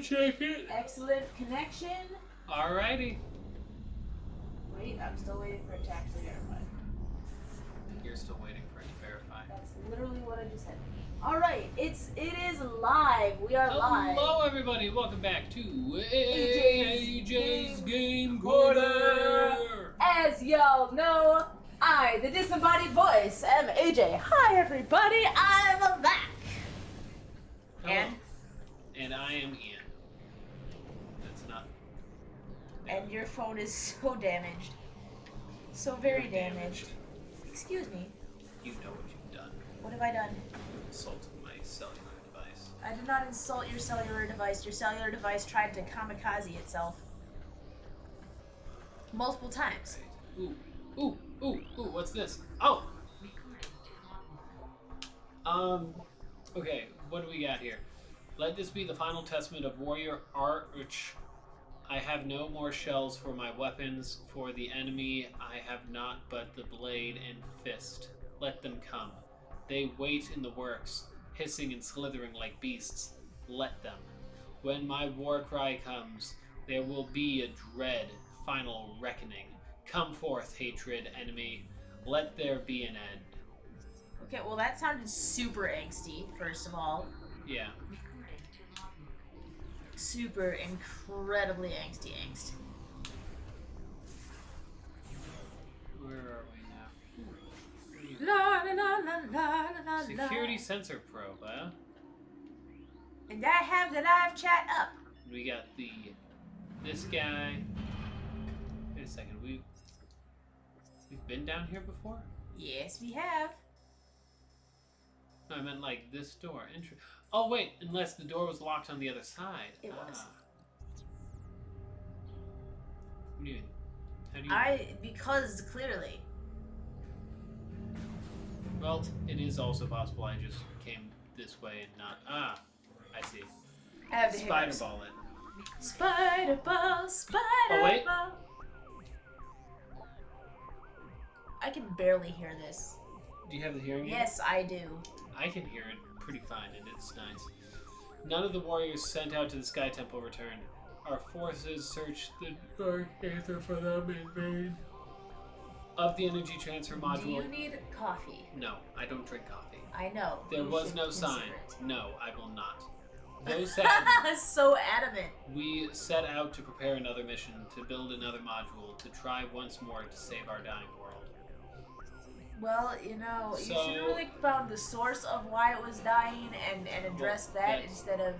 check it. Excellent connection. Alrighty. Wait, I'm still waiting for it to actually verify. You're still waiting for it to verify. That's literally what I just said. Alright, it is live. We are live. Hello everybody, welcome back to AJ's Game Corner. As y'all know, I, the disembodied voice, am AJ. Hi everybody, I'm back. Hello. And I am Ian. That's not... And your phone is so damaged. So very damaged. Excuse me. You know what you've done. What have I done? You insulted my cellular device. I did not insult your cellular device. Your cellular device tried to kamikaze itself. Multiple times. Right. Ooh, what's this? Oh! Okay, what do we got here? Let this be the final testament of warrior art, which I have no more shells for my weapons. For the enemy, I have not but the blade and fist. Let them come. They wait in the works, hissing and slithering like beasts. Let them. When my war cry comes, there will be a dread, final reckoning. Come forth, hatred, enemy. Let there be an end. Okay, well that sounded super angsty, first of all. Yeah. Super incredibly angsty angst. Where are we now? La la la la la la. Security sensor probe, huh? And I have the live chat up. We got this guy. Wait a second, we've been down here before? Yes, we have. No, I meant like this door. Oh wait, unless the door was locked on the other side. It was. What do you mean? How do you... Because clearly. Well, it is also possible I just came this way and not... I see. I have the Spider hiccups. ball it. Spider ball, spider Oh, wait. ball. I can barely hear this. Do you have the hearing aid? Yes, I do. I can hear it pretty fine, and it's nice. None of the warriors sent out to the Sky Temple returned. Our forces searched the Dark Aether for them in vain. Of the energy transfer module... Do you need coffee? No, I don't drink coffee. I know. There You was should no consider sign. it. No, I will not. Those said, So adamant. we set out to prepare another mission, to build another module, to try once more to save our dying world. Well, you know, you So- should have really found the source of why it was dying and addressed that that's- instead of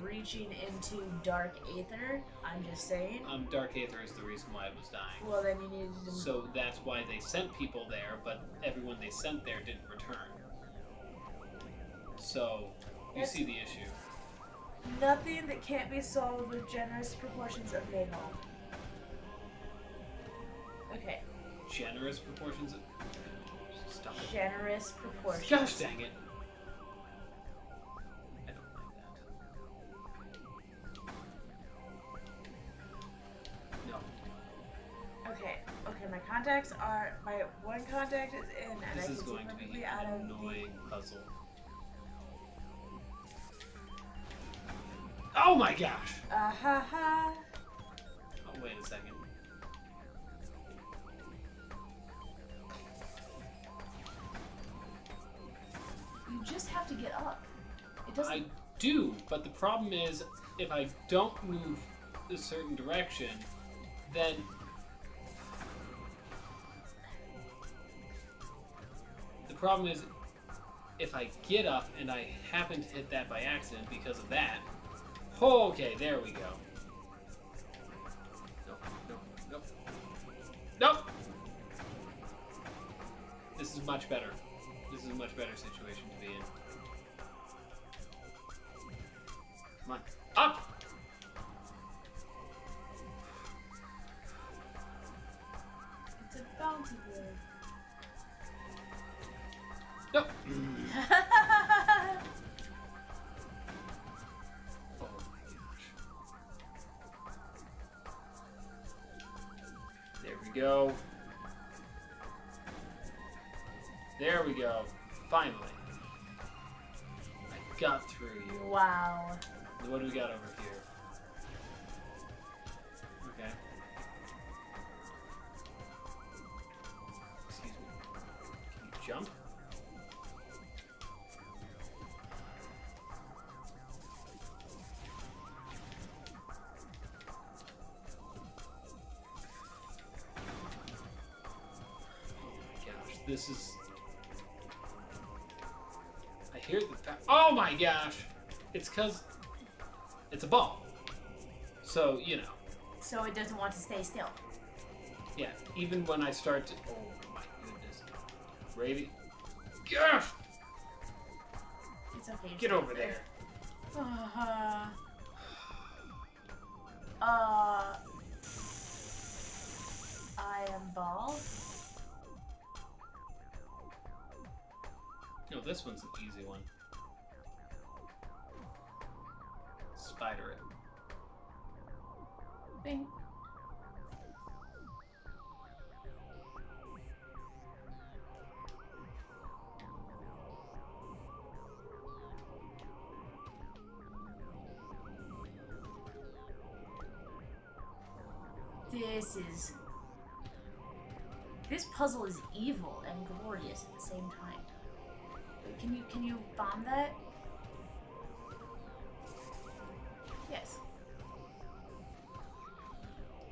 reaching into Dark Aether. I'm just saying. Dark Aether is the reason why it was dying. Well, then you needed to... So that's why they sent people there, but everyone they sent there didn't return. So, you see the issue. Nothing that can't be solved with generous proportions of napalm. Okay. Generous proportions of... Stop it. Generous proportions. Gosh dang it. I don't like that. No. Okay, my contacts are... My one contact is in, and This I can is see going to be perfectly out an of the... annoying puzzle. Oh my gosh! ha. Oh, wait a second. You just have to get up. It doesn't... I do, but the problem is, if I don't move a certain direction, then... The problem is, if I get up and I happen to hit that by accident because of that... Oh, okay, there we go. Nope. This is much better. This is a much better situation to be in. Come on. Up! It's a bounty board. Nope. Oh my gosh. There we go. There we go. Finally. I got through you. Wow. What do we got over here? Okay. Excuse me. Can you jump? This is... I hear the... Oh my gosh! It's because... It's a ball. So, you know. So it doesn't want to stay still. Yeah, even when I start to... Oh my goodness. Brady. Gosh! It's okay. Get over there. I am ball. No, this one's an easy one. Spider it. Bing. This puzzle is evil and glorious at the same time. Can you bomb that? Yes.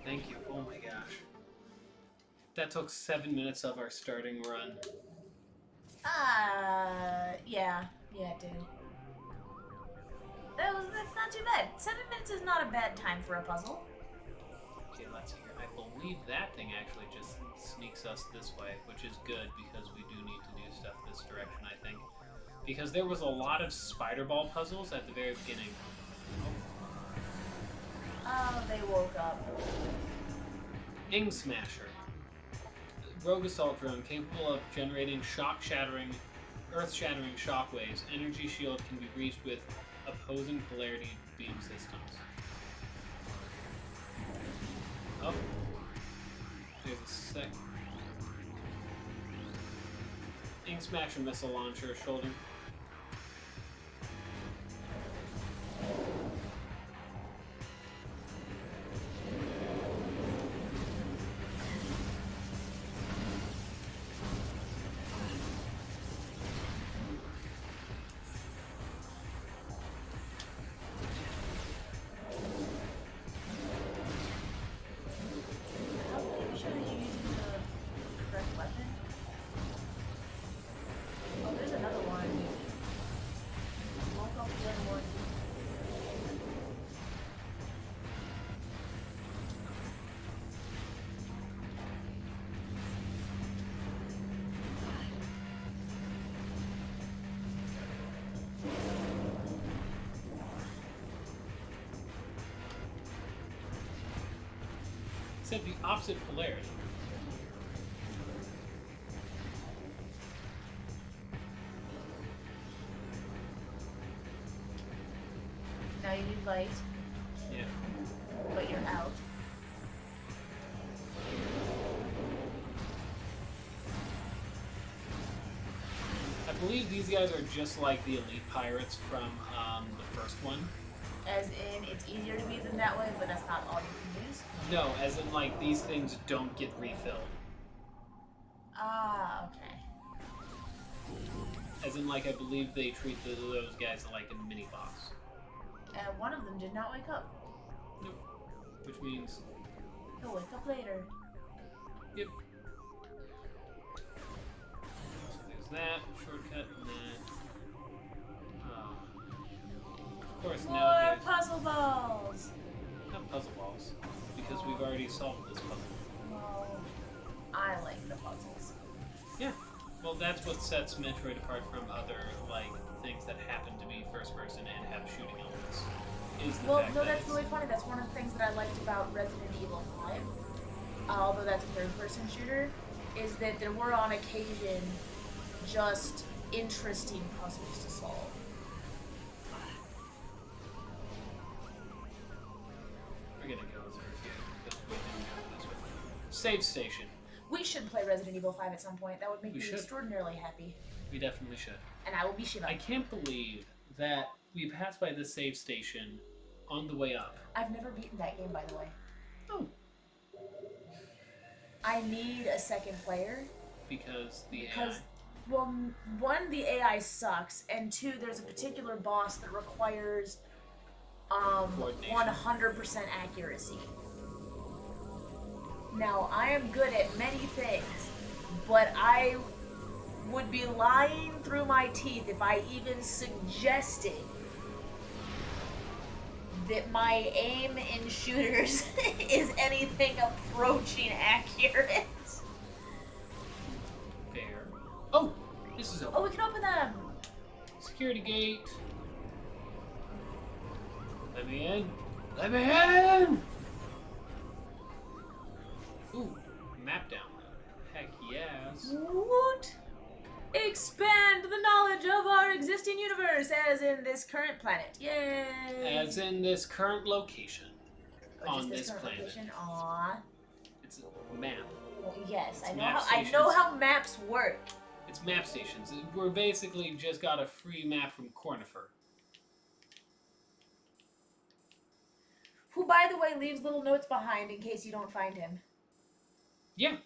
Thank you. Oh my gosh. That took 7 minutes of our starting run. Yeah, it did. That's not too bad. 7 minutes is not a bad time for a puzzle. Okay, let's hear. I believe that thing actually just sneaks us this way, which is good because we do need to do stuff this direction, I think. Because there was a lot of spider ball puzzles at the very beginning. Oh, they woke up. Ing Smasher. Rogue assault drone capable of generating earth-shattering shockwaves. Energy shield can be reached with opposing polarity beam systems. Oh. There's a sec. Ing Smasher missile launcher, shoulder. Said the opposite polarity. Now you need light. Yeah. But you're out. I believe these guys are just like the elite pirates from the first one. As in, it's easier to beat them that way, but that's not all you can use? No, as in like these things don't get refilled. Ah, okay. As in like I believe they treat those guys like a mini boss. And one of them did not wake up. Nope. Which means... He'll wake up later. Yep. So there's that, shortcut, and that. Of course, more now puzzle balls! Not puzzle balls, because we've already solved this puzzle. Well, I like the puzzles. Yeah. Well, that's what sets Metroid apart from other, like, things that happen to be first person and have shooting elements. Is the fact no, that that's really funny. That's one of the things that I liked about Resident Evil 5, although that's a third-person shooter, is that there were on occasion just interesting puzzles to solve. We're gonna go through here, because we didn't go this way. Save station. We should play Resident Evil 5 at some point. That would make me should. extraordinarily happy. We definitely should. And I will be Shiva. I can't believe that we passed by this save station on the way up. I've never beaten that game, by the way. Oh. I need a second player. Because the Because, AI? well, one, the AI sucks, and two, there's a particular boss that requires 100% accuracy. Now, I am good at many things, but I would be lying through my teeth if I even suggested that my aim in shooters is anything approaching accurate. Fair. Oh! This is open. Oh, we can open them! Security gate. Let me in. Let me in! Ooh, map download. Heck yes. What? Expand the knowledge of our existing universe, as in this current planet. Yay! As in this current location. On this planet. Location? Aww. It's a map. Well, yes, It's I know how maps work. It's map stations. We're basically just got a free map from Cornifer. Who, by the way, leaves little notes behind in case you don't find him. Yeah.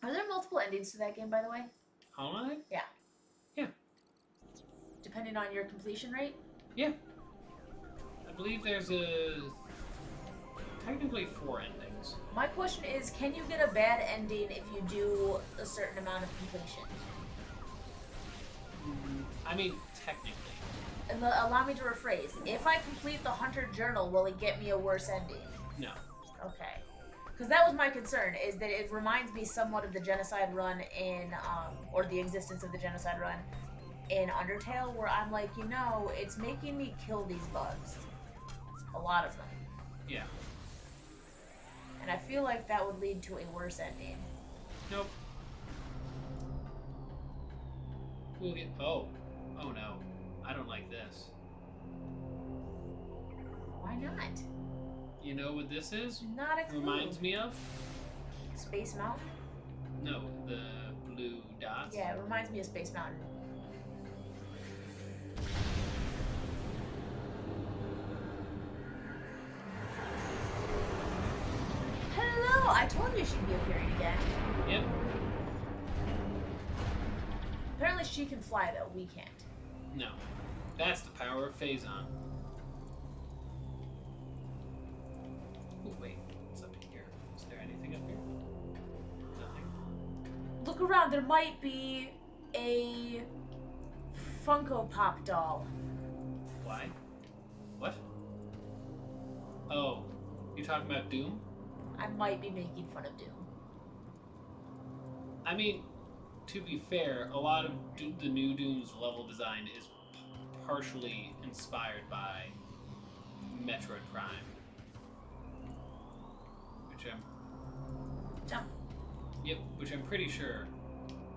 Are there multiple endings to that game, by the way? Hollow Knight? Yeah. Yeah. Depending on your completion rate? Yeah. I believe there's technically 4 endings. My question is, can you get a bad ending if you do a certain amount of completion? I mean, technically. And allow me to rephrase. If I complete the Hunter Journal, will it get me a worse ending? No. Okay. Because that was my concern, is that it reminds me somewhat of the Genocide run in, or the existence of the Genocide run in Undertale, where I'm like, you know, it's making me kill these bugs. A lot of them. Yeah. And I feel like that would lead to a worse ending. Nope. We'll get... Oh. Oh no. I don't like this. Why not? You know what this is? Not a clue. Reminds me of? Space Mountain? No, the blue dots. Yeah, it reminds me of Space Mountain. Hello! I told you she'd be appearing again. Yep. Apparently she can fly, though. We can't. No. That's the power of Phazon. Oh, wait. What's up here? Is there anything up here? Nothing. Look around. There might be a Funko Pop doll. Why? What? Oh. You're talking about Doom? I might be making fun of Doom. I mean, to be fair, a lot of the new Doom's level design is partially inspired by Metroid Prime. Which I'm... Jump. Yep, which I'm pretty sure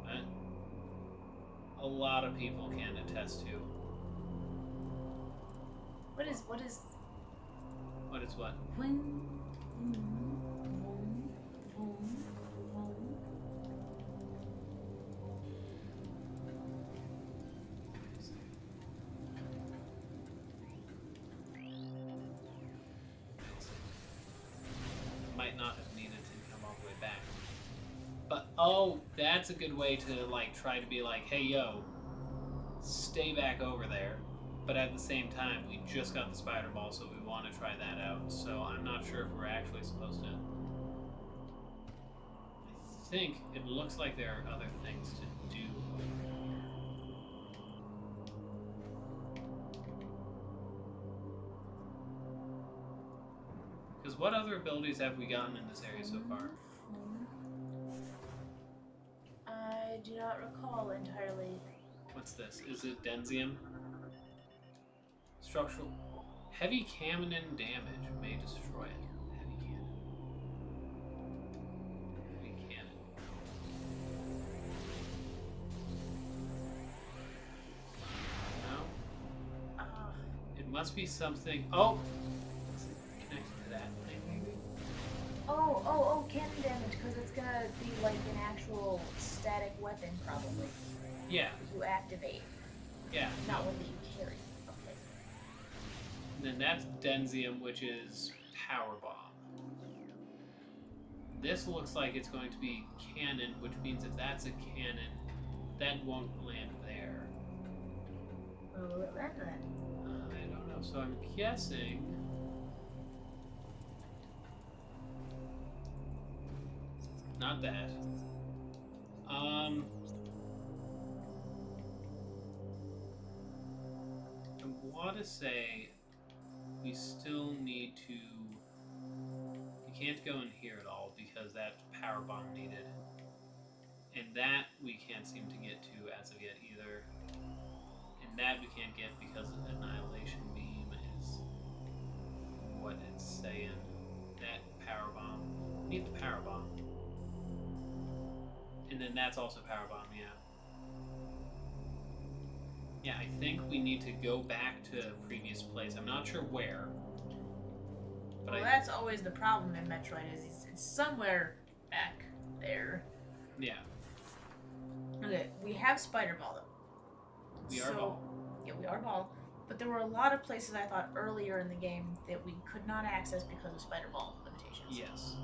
that a lot of people can attest to. What is... What is what? Might not have needed to come all the way back. But, oh, that's a good way to, like, try to be like, hey, yo, stay back over there. But at the same time, we just got the spider ball, so we want to try that out. So I'm not sure if we're actually supposed to... I think it looks like there are other things to do. Because what other abilities have we gotten in this area so far? I do not recall entirely. What's this? Is it Denzium? Structural. Heavy cannon damage may destroy it. Heavy cannon. Heavy cannon. No? It must be something. Oh! Is it connected to that thing, maybe? Oh, cannon damage, because it's gonna be like an actual static weapon, probably. Yeah. You activate. Yeah. Not one that you carry. Okay. And then that's Denzium, which is Power Bomb. This looks like it's going to be Cannon, which means if that's a cannon, that won't land there. Where will it land then? I don't know. So I'm guessing. Not that. I want to say we still need to. You can't go in here at all because that's power bomb needed, and that we can't seem to get to as of yet either. And that we can't get because Annihilation Beam is what it's saying. That power bomb. We need the power bomb. And then that's also power bomb, yeah. Yeah, I think we need to go back to a previous place. I'm not sure where. But Well, that's always the problem in Metroid, is it's somewhere back there. Yeah. Okay, we have Spider Ball, though. We are Ball. Yeah, we are Ball. But there were a lot of places I thought earlier in the game that we could not access because of Spider Ball limitations. Yes.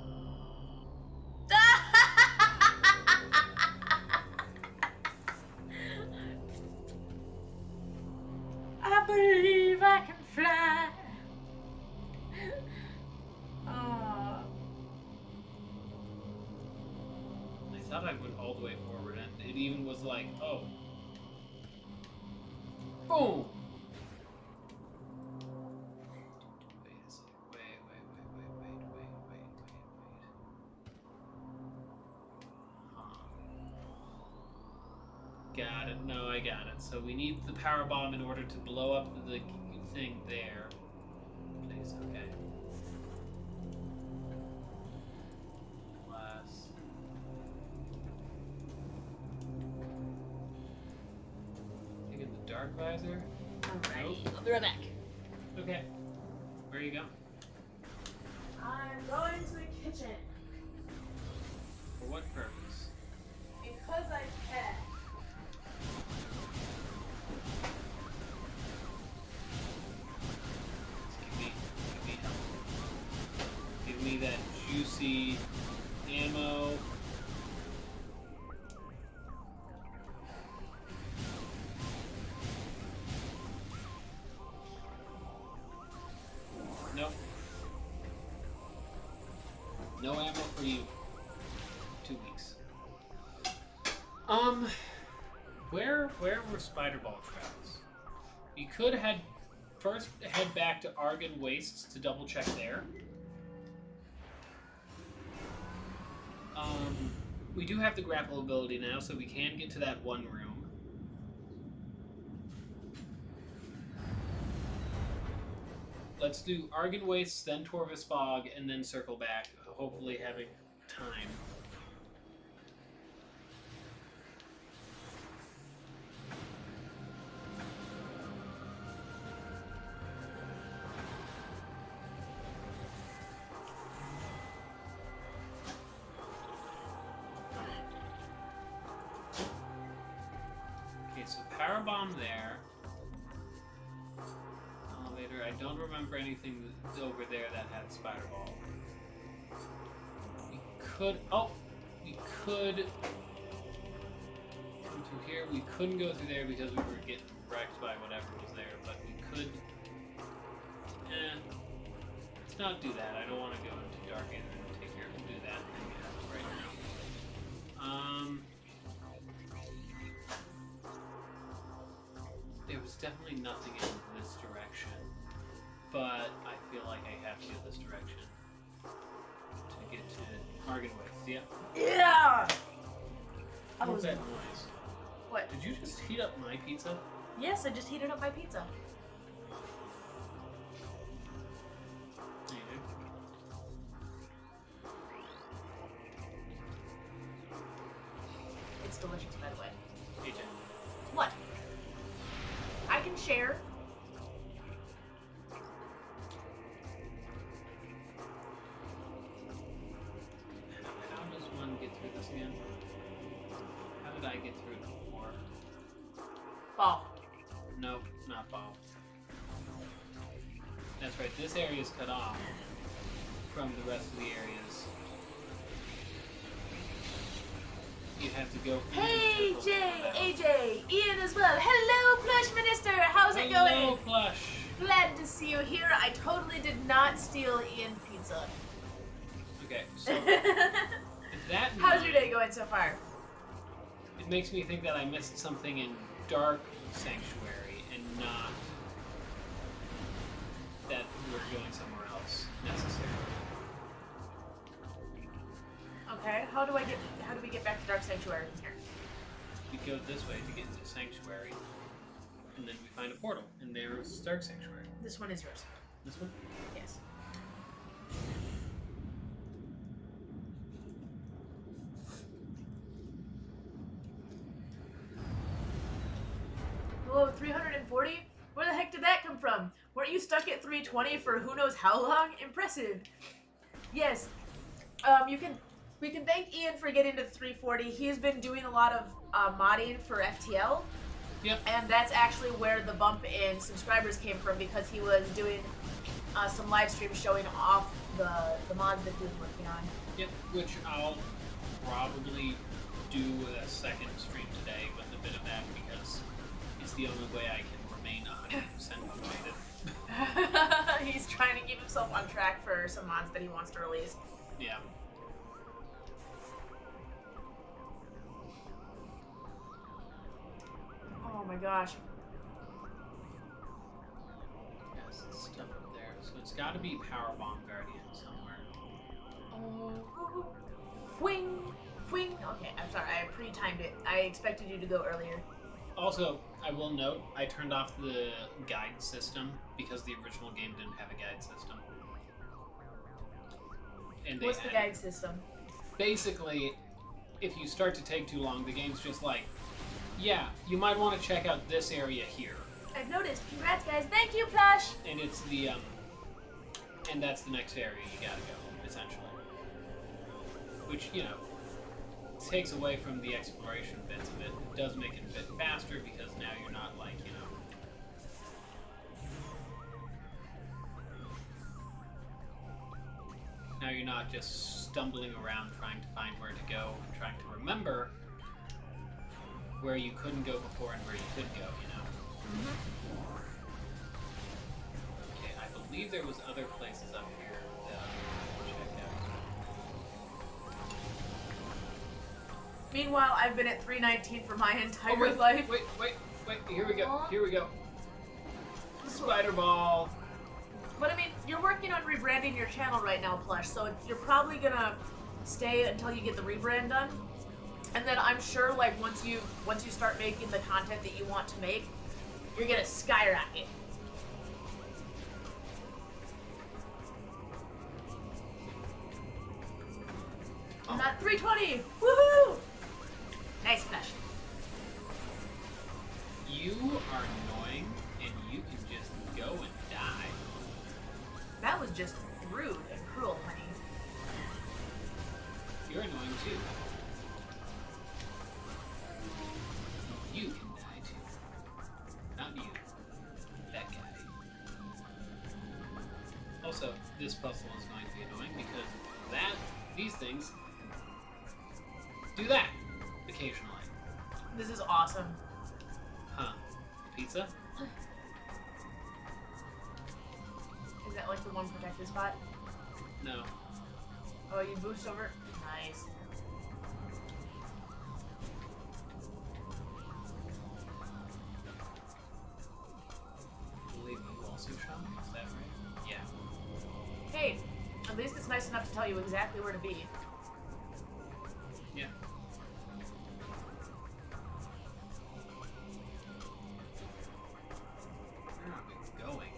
I believe I can fly. Oh. I thought I went all the way forward, and it even was like, oh. Boom! Wait a sec. Wait. Got it. No, I got it. So we need the power bomb in order to blow up the thing there. Please, okay. Glass. Taking the dark visor. Alright, Nope. I'll be right back. Okay. Where are you going? I'm going to the kitchen. For what purpose? Because I can. Give me that juicy ammo. Nope. No ammo for you. 2 weeks. Where were Spider Ball traps? We could first head back to Argon Wastes to double check there. We do have the grapple ability now, so we can get to that one room. Let's do Argon Wastes, then Torvus Fog, and then circle back, hopefully having time. So power bomb there. Elevator. I don't remember anything over there that had spider ball. We could. Oh, we could come to here. We couldn't go through there because we were getting wrecked by whatever was there. But we could. Let's not do that. I don't want to go into dark and take care of do that right now. There was definitely nothing in this direction, but I feel like I have to go this direction to get to Argon Wastes. Yeah. Yeah. What was that noise? What? Did you just heat up my pizza? Yes, I just heated up my pizza. Yeah, you did. It's delicious, by the way. AJ. What? I can share. How does one get through this again? How did I get through it before? not Bob. That's right, this area is cut off from the rest of the areas. You have to go. Hey, AJ, Ian as well. Hello, Plush Minister. How's it going? Hello, Plush. Glad to see you here. I totally did not steal Ian's pizza. Okay, so that. How's your day going so far? It makes me think that I missed something in Dark Sanctuary and not that we're going somewhere else necessarily. Okay, how do we get back to Dark Sanctuary from here? We go this way to get into Sanctuary, and then we find a portal, and there's Dark Sanctuary. This one is yours. This one? Yes. Whoa, 340? Where the heck did that come from? Weren't you stuck at 320 for who knows how long? Impressive. Yes. We can thank Ian for getting to 340. He's been doing a lot of modding for FTL. Yep. And that's actually where the bump in subscribers came from, because he was doing some live streams showing off the mods that he was working on. Yep, which I'll probably do a second stream today with a bit of that, because it's the only way I can remain 100% motivated. He's trying to keep himself on track for some mods that he wants to release. Yeah. Oh my gosh. Yes, it's stuff up there. So it's got to be Powerbomb Guardian somewhere. Oh, wing, wing. Okay, I'm sorry. I pre-timed it. I expected you to go earlier. Also, I will note, I turned off the guide system because the original game didn't have a guide system. And What's the guide system? Basically, if you start to take too long, the game's just like, yeah, you might want to check out this area here. I've noticed. Congrats, guys. Thank you, Plush. And it's the, and that's the next area you gotta go, essentially. Which, you know, takes away from the exploration bits of it. It does make it a bit faster because now you're not like, you know... Now you're not just stumbling around trying to find where to go and trying to remember where you couldn't go before and where you could go, you know? Mm-hmm. Okay, I believe there was other places up here that I checked out. Meanwhile, I've been at 319 for my entire life. Wait, here we go. Spider Ball! But I mean, you're working on rebranding your channel right now, Plush, so you're probably gonna stay until you get the rebrand done. And then I'm sure, like, once you start making the content that you want to make, you're gonna skyrocket. I'm at 320! Woohoo! Nice, Plush. You are annoying, and you can just go and die. That was just rude and cruel, honey. You're annoying too. You can die too. Not you. That guy. Also, this puzzle is going to be annoying because these things do that occasionally. This is awesome. Huh. Pizza? Is that like the one protected spot? No. Oh, you boost over? Nice. I believe you also shot me, is that right? Yeah. Hey, at least it's nice enough to tell you exactly where to be. Yeah. Where are we going?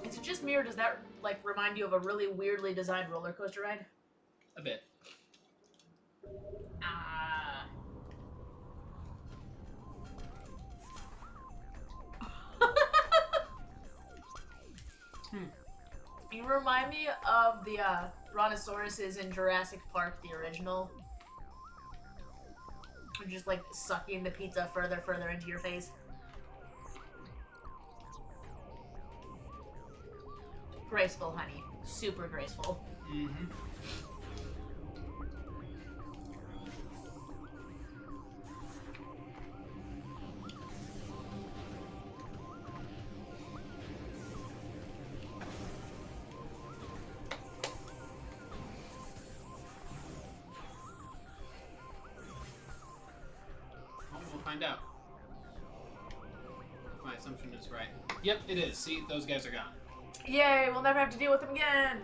Is it just me, or does that like remind you of a really weirdly designed roller coaster ride? A bit. Ah. You remind me of the Brontosauruses in Jurassic Park, the original. from just like sucking the pizza further into your face. Graceful, honey. Super graceful. Mm-hmm. Find out. My assumption is right. Yep, it is. See, those guys are gone. Yay, we'll never have to deal with them again.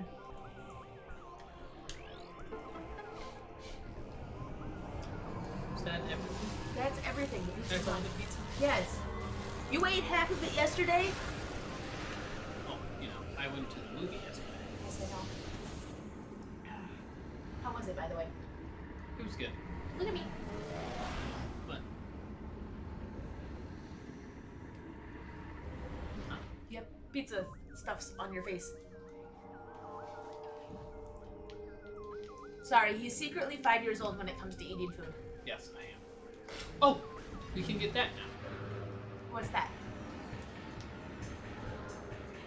Is that everything? That's everything. That's all the pizza? Yes. You ate half of it yesterday? Oh, you know, I went to the movie yesterday. Yes, I know. How was it, by the way? It was good. Look at me. What? Huh? Yep, pizza stuff's on your face. Sorry, he's secretly 5 years old when it comes to eating food. Yes, I am. Oh! We can get that now. What's that?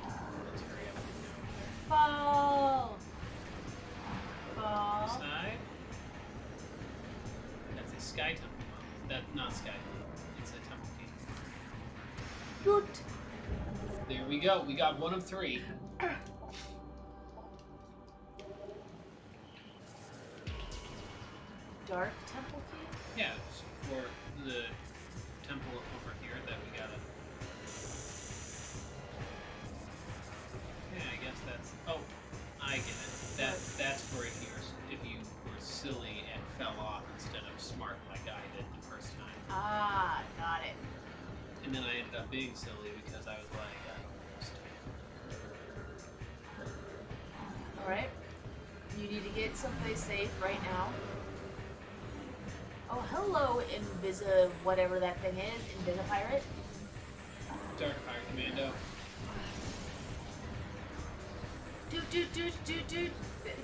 Let's hurry up. Ball! Ball. Side. That's a sky temple. That's not sky. It's a temple key. Good. There we go. We got one of 3. Dark temple key? Yeah, for the temple over here that we gotta. Yeah, I guess that's. Oh, I get it. That's for if you were silly and fell off instead of smart like I did the first time. Ah, got it. And then I ended up being silly because I was like, I don't understand. Alright. You need to get someplace safe right now. Oh, hello, Invisa, whatever that thing is. Invisa Pirate. Dark Fire Commando. Dude.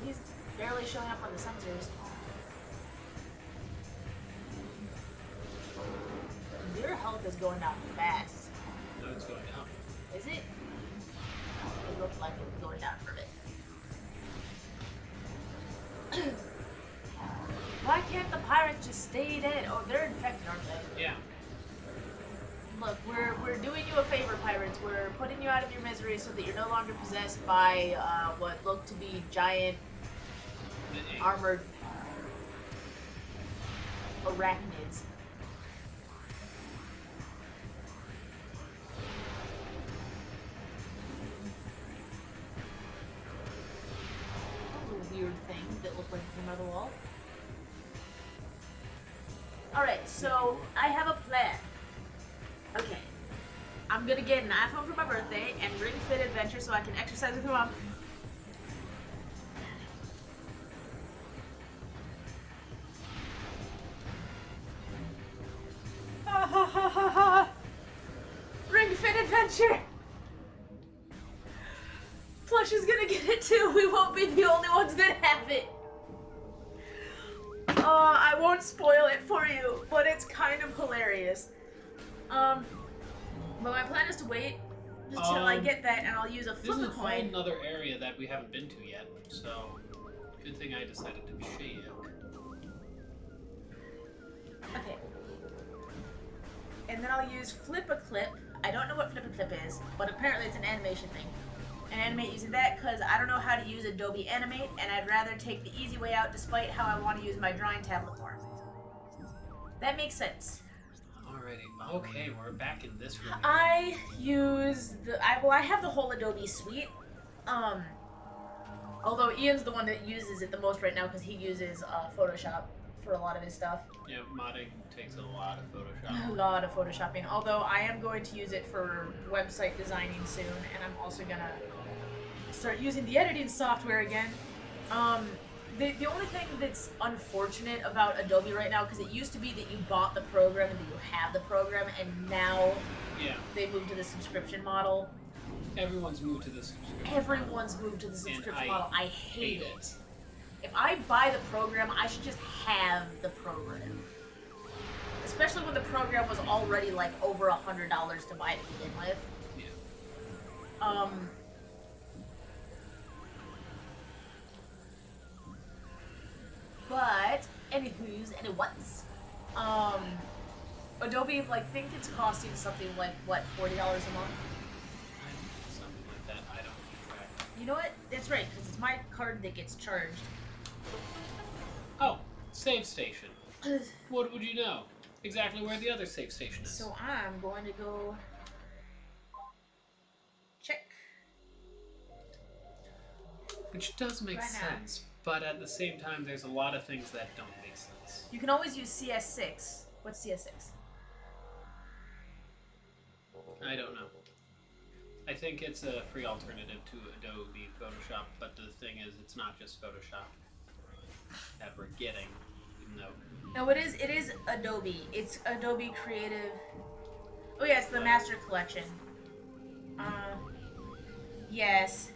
He's barely showing up on the sensors. Your health is going down fast. No, it's going down. Is it? It looked like it was going down for a bit. Why can't the pirates just stay dead? Oh, they're infected, aren't they? Yeah. Look, we're doing you a favor, pirates. We're putting you out of your misery so that you're no longer possessed by what look to be giant armored arachnids. That was a weird thing that looked like it came out of the wall. Alright, so I have a plan. Okay. I'm gonna get an iPhone for my birthday and Ring Fit Adventure so I can exercise with my mom. Ha ha ha ha ha! Ring Fit Adventure! Plush is gonna get it too. We won't be the only ones that have it. I won't spoil it for you, but it's kind of hilarious. But my plan is to wait until I get that, and I'll use a flip a This is a coin. whole other area that we haven't been to yet, so good thing I decided to shave. Okay. And then I'll use flip a clip. I don't know what flip a clip is, but apparently it's an animation thing. And animate using that because I don't know how to use Adobe Animate, and I'd rather take the easy way out despite how I want to use my drawing tablet more. That makes sense. Alrighty. Okay, we're back in this room. I use I have the whole Adobe suite. Although Ian's the one that uses it the most right now because he uses Photoshop for a lot of his stuff. Yeah, modding takes a lot of A Photoshop. lot of photoshopping. Although I am going to use it for website designing soon, and I'm also gonna start using the editing software again. The only thing that's unfortunate about Adobe right now, because it used to be that you bought the program and that you have the program, and now they moved to the subscription model. Everyone's moved to the subscription. Everyone's moved to the subscription model. I hate hate it. If I buy the program, I should just have the program. especially when the program was already like over $100 to buy to begin with. Yeah. But anywho's, Adobe, like, think it's costing something like, what, $40 a month? Something like that. I don't keep track. You know what? That's right, because it's my card that gets charged. Oh, save station. What would you know? Exactly where the other save station is. So I'm going to go check. Which does make sense, but at the same time, there's a lot of things that don't make sense. You can always use CS6. What's CS6? I don't know. I think it's a free alternative to Adobe Photoshop, but the thing is, it's not just Photoshop that we're getting, even though... No, it is Adobe. It's Adobe Creative... Oh yeah, it's the Master Collection. Yes.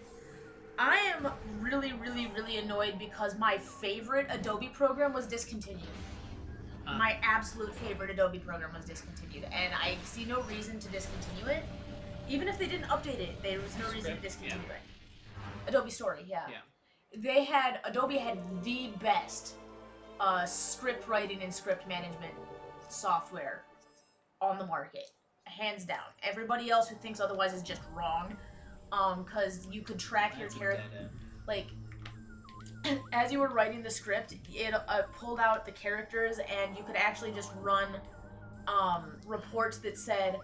I am really, really, really annoyed because my favorite Adobe program was discontinued. My absolute favorite Adobe program was discontinued, and I see no reason to discontinue it. Even if they didn't update it, there was no reason to discontinue it. Adobe Story, yeah. Adobe had the best script writing and script management software on the market, hands down. Everybody else who thinks otherwise is just wrong, because you could track your character, like, as you were writing the script, it pulled out the characters, and you could actually just run reports that said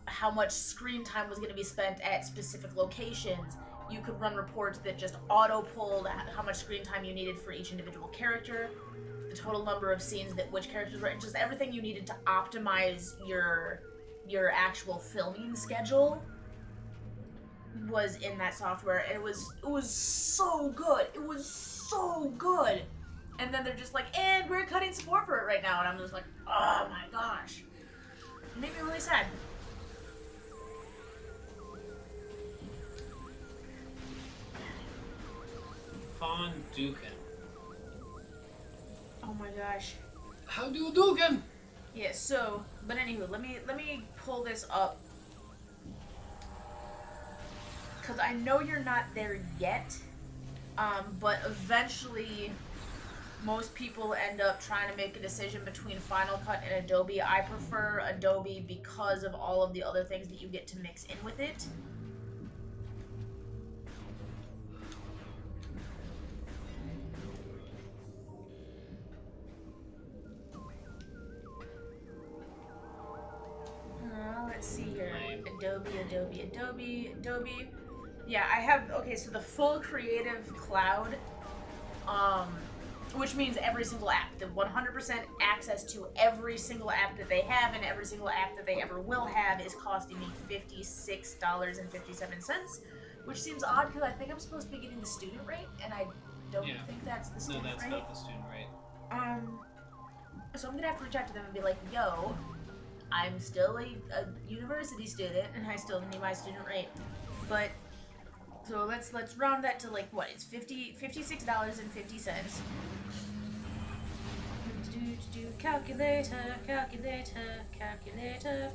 how much screen time was going to be spent at specific locations. You could run reports that just auto-pulled how much screen time you needed for each individual character, the total number of scenes that which characters were, just everything you needed to optimize your actual filming schedule was in that software, and it was so good. It was so good. And then they're just like, and we're cutting support for it right now, and I'm just like, oh my gosh. It made me really sad. Von Duken. Oh my gosh. How do you Duken? Yeah, so, but anywho, let me pull this up. Because I know you're not there yet, but eventually most people end up trying to make a decision between Final Cut and Adobe. I prefer Adobe because of all of the other things that you get to mix in with it. Let's see here. Adobe. Yeah, I have, okay, so the full Creative Cloud, which means every single app, the 100% access to every single app that they have and every single app that they ever will have is costing me $56.57, which seems odd because I think I'm supposed to be getting the student rate, and I don't think that's the student rate. No, that's not the student rate. So I'm gonna have to reach out to them and be like, yo, I'm still a university student, and I still need my student rate. But so let's round that to, like, what? It's $56.50. Calculator,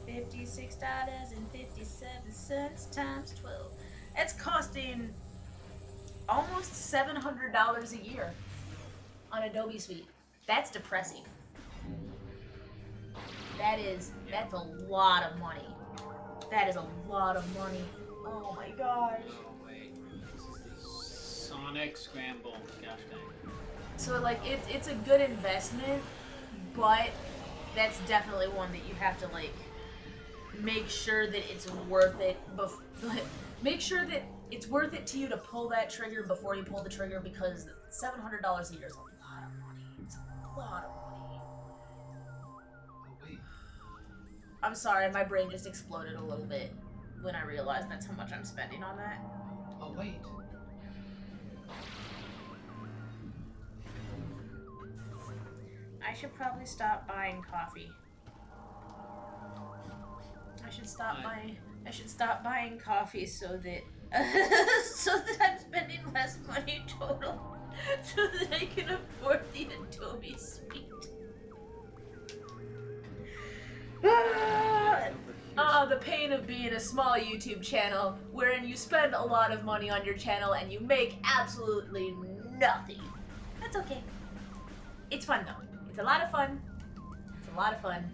$56.57 times 12. It's costing almost $700 a year on Adobe Suite. That's depressing. That's a lot of money. That is a lot of money. Oh my gosh. Oh wait, this is the Sonic Scramble. Gosh dang. So like it's a good investment, but that's definitely one that you have to like make sure that it's worth it. Make sure that it's worth it to you to pull that trigger before you pull the trigger, because $700 a year is a lot of money. It's a lot of money. I'm sorry, my brain just exploded a little bit when I realized that's how much I'm spending on that. Oh, wait. I should probably stop buying coffee. I should stop buying coffee so that I'm spending less money total, so that I can afford the Adobe Suite. the pain of being a small YouTube channel, wherein you spend a lot of money on your channel and you make absolutely nothing. That's okay. It's fun though. It's a lot of fun. It's a lot of fun.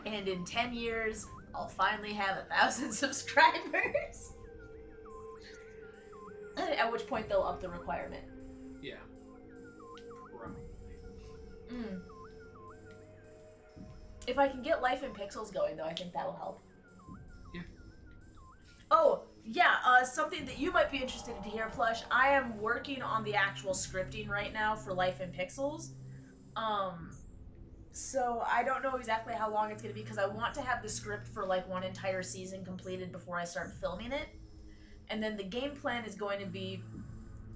And in 10 years, I'll finally have 1,000 subscribers. At which point they'll up the requirement. Yeah. Probably. If I can get Life in Pixels going, though, I think that'll help. Yeah. Oh, yeah, something that you might be interested to hear, Plush. I am working on the actual scripting right now for Life in Pixels. So I don't know exactly how long it's going to be because I want to have the script for like one entire season completed before I start filming it. And then the game plan is going to be,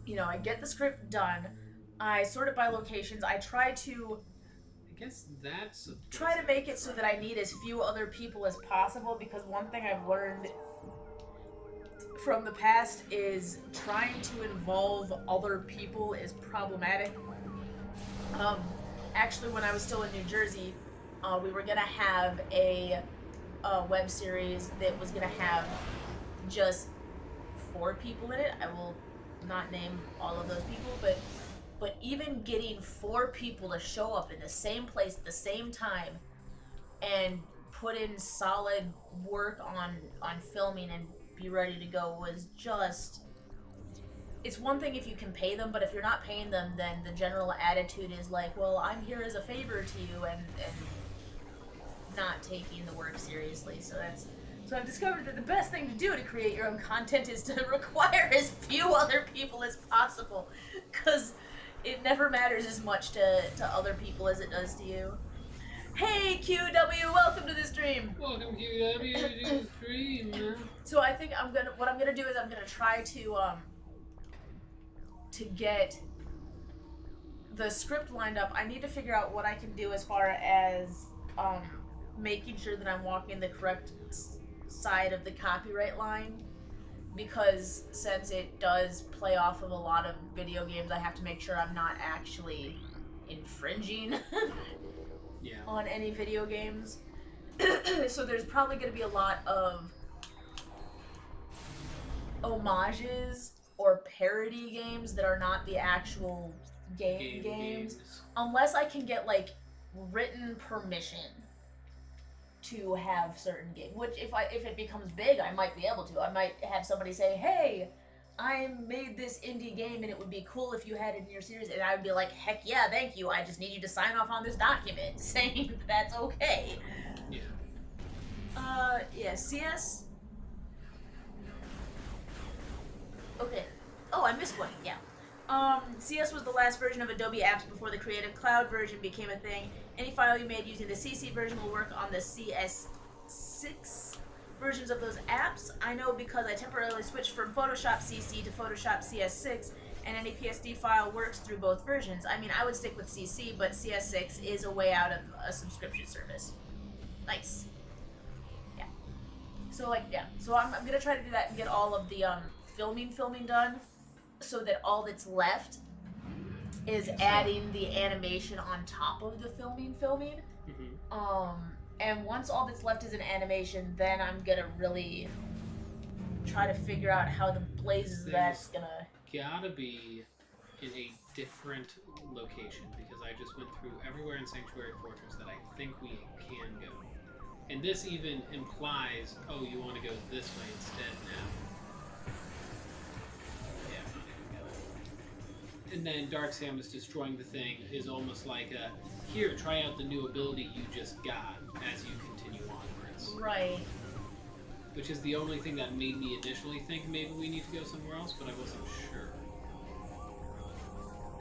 you know, I get the script done, I sort it by locations, I try to... I guess that's... Try to make it so that I need as few other people as possible, because one thing I've learned from the past is trying to involve other people is problematic. Actually, when I was still in New Jersey, we were gonna have a web series that was gonna have just 4 people in it. I will not name all of those people, but even getting 4 people to show up in the same place at the same time and put in solid work on filming and be ready to go was just... It's one thing if you can pay them, but if you're not paying them, then the general attitude is like, well, I'm here as a favor to you, and not taking the work seriously. So I've discovered that the best thing to do to create your own content is to require as few other people as possible, because it never matters as much to other people as it does to you. Hey QW, welcome to the stream. Welcome QW to the stream. So I think what I'm gonna do is I'm gonna try to get the script lined up. I need to figure out what I can do as far as making sure that I'm walking the correct side of the copyright line, because since it does play off of a lot of video games, I have to make sure I'm not actually infringing on any video games. So there's probably going to be a lot of homages or parody games that are not the actual games, unless I can get like written permission to have certain games. Which if it becomes big, I might be able to. I might have somebody say, "Hey, I made this indie game and it would be cool if you had it in your series," and I would be like, "Heck yeah, thank you. I just need you to sign off on this document saying that's okay." Yeah. Yeah, CS. Okay. Oh, I missed one. Yeah. CS was the last version of Adobe Apps before the Creative Cloud version became a thing. Any file you made using the CC version will work on the CS6 versions of those apps. I know because I temporarily switched from Photoshop CC to Photoshop CS6, and any PSD file works through both versions. I mean, I would stick with CC, but CS6 is a way out of a subscription service. Nice. Yeah. So, like, yeah. So I'm going to try to do that and get all of the filming done, so that all that's left is adding the animation on top of the filming. And once all that's left is an animation, then I'm gonna really try to figure out how the blazes that's gonna... Gotta be in a different location, because I just went through everywhere in Sanctuary Fortress that I think we can go. And this even implies, oh, you want to go this way instead now. And then Dark Samus destroying the thing is almost like a, here, try out the new ability you just got as you continue onwards. Right. Which is the only thing that made me initially think maybe we need to go somewhere else, but I wasn't sure.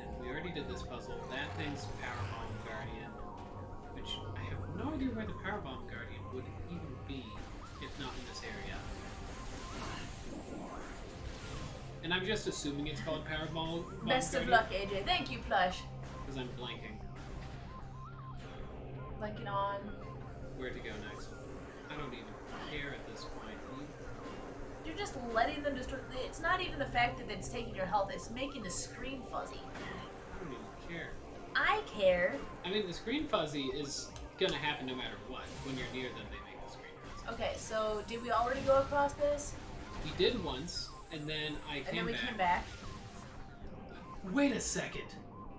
And we already did this puzzle. That thing's Powerbomb Guardian, which I have no idea where the Powerbomb Guardian would even be, if not in this area. And I'm just assuming it's called Powerball. Best of luck, AJ. Thank you, Plush. Because I'm blanking. Blanking on... Where to go next? I don't even care at this point. You're just letting them destroy... It's not even the fact that it's taking your health, it's making the screen fuzzy. I don't even care. I care. I mean, the screen fuzzy is gonna happen no matter what. When you're near them, they make the screen fuzzy. Okay, so did we already go across this? We did once, and then I came back. Came back. Wait a second.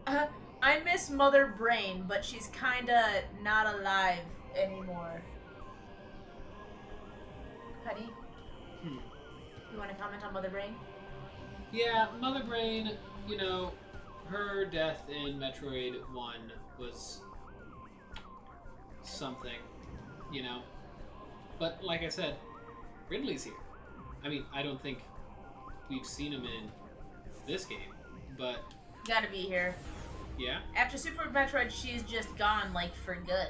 I miss Mother Brain, but she's kinda not alive anymore. Honey? You want to comment on Mother Brain? Yeah, Mother Brain, you know, her death in Metroid 1 was something, you know. But like I said, Ridley's here. I mean, I don't think we've seen him in this game, but... Gotta be here. Yeah? After Super Metroid, she's just gone, like, for good.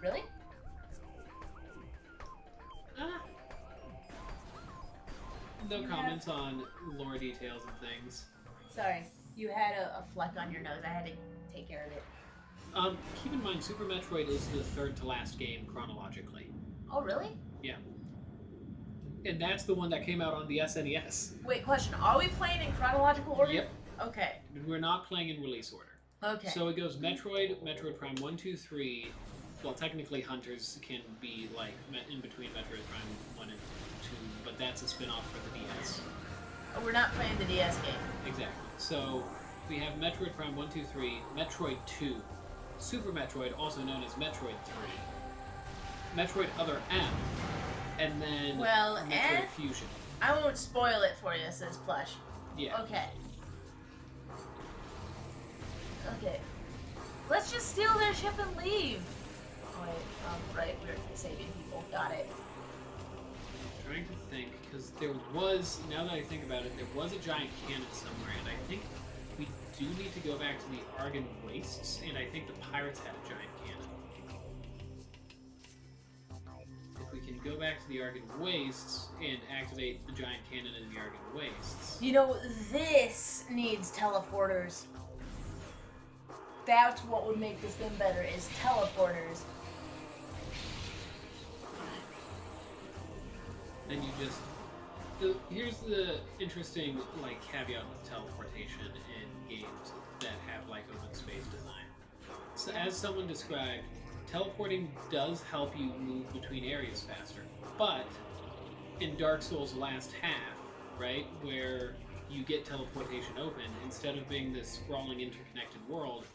Really? No comments on lore details and things. Sorry, you had a fleck on your nose. I had to take care of it. Keep in mind, Super Metroid is the third to last game chronologically. Oh, really? Yeah. And that's the one that came out on the SNES. Wait, question. Are we playing in chronological order? Yep. Okay. We're not playing in release order. Okay. So it goes Metroid, Metroid Prime 1, 2, 3. Well, technically Hunters can be, like, in between Metroid Prime 1 and 2, but that's a spin-off for the DS. Oh, we're not playing the DS game. Exactly. So we have Metroid Prime 1, 2, 3, Metroid 2, Super Metroid, also known as Metroid 3, Metroid Other M, and then Metroid Fusion. I won't spoil it for you, says Plush. Yeah. Okay. Okay. Let's just steal their ship and leave. Oh, wait. Right. We're saving people. Got it. I'm trying to think, because there was, now that I think about it, there was a giant cannon somewhere, and I think we do need to go back to the Argon Wastes, and I think the pirates had a giant cannon. If we can go back to the Argon Wastes and activate the giant cannon in the Argon Wastes. You know, this needs teleporters. That's what would make this game better, is teleporters. Then you just... here's the interesting, like, caveat with teleportation in games that have, like, open space design. So as someone described, teleporting does help you move between areas faster. But in Dark Souls' last half, right, where you get teleportation open, instead of being this sprawling interconnected world,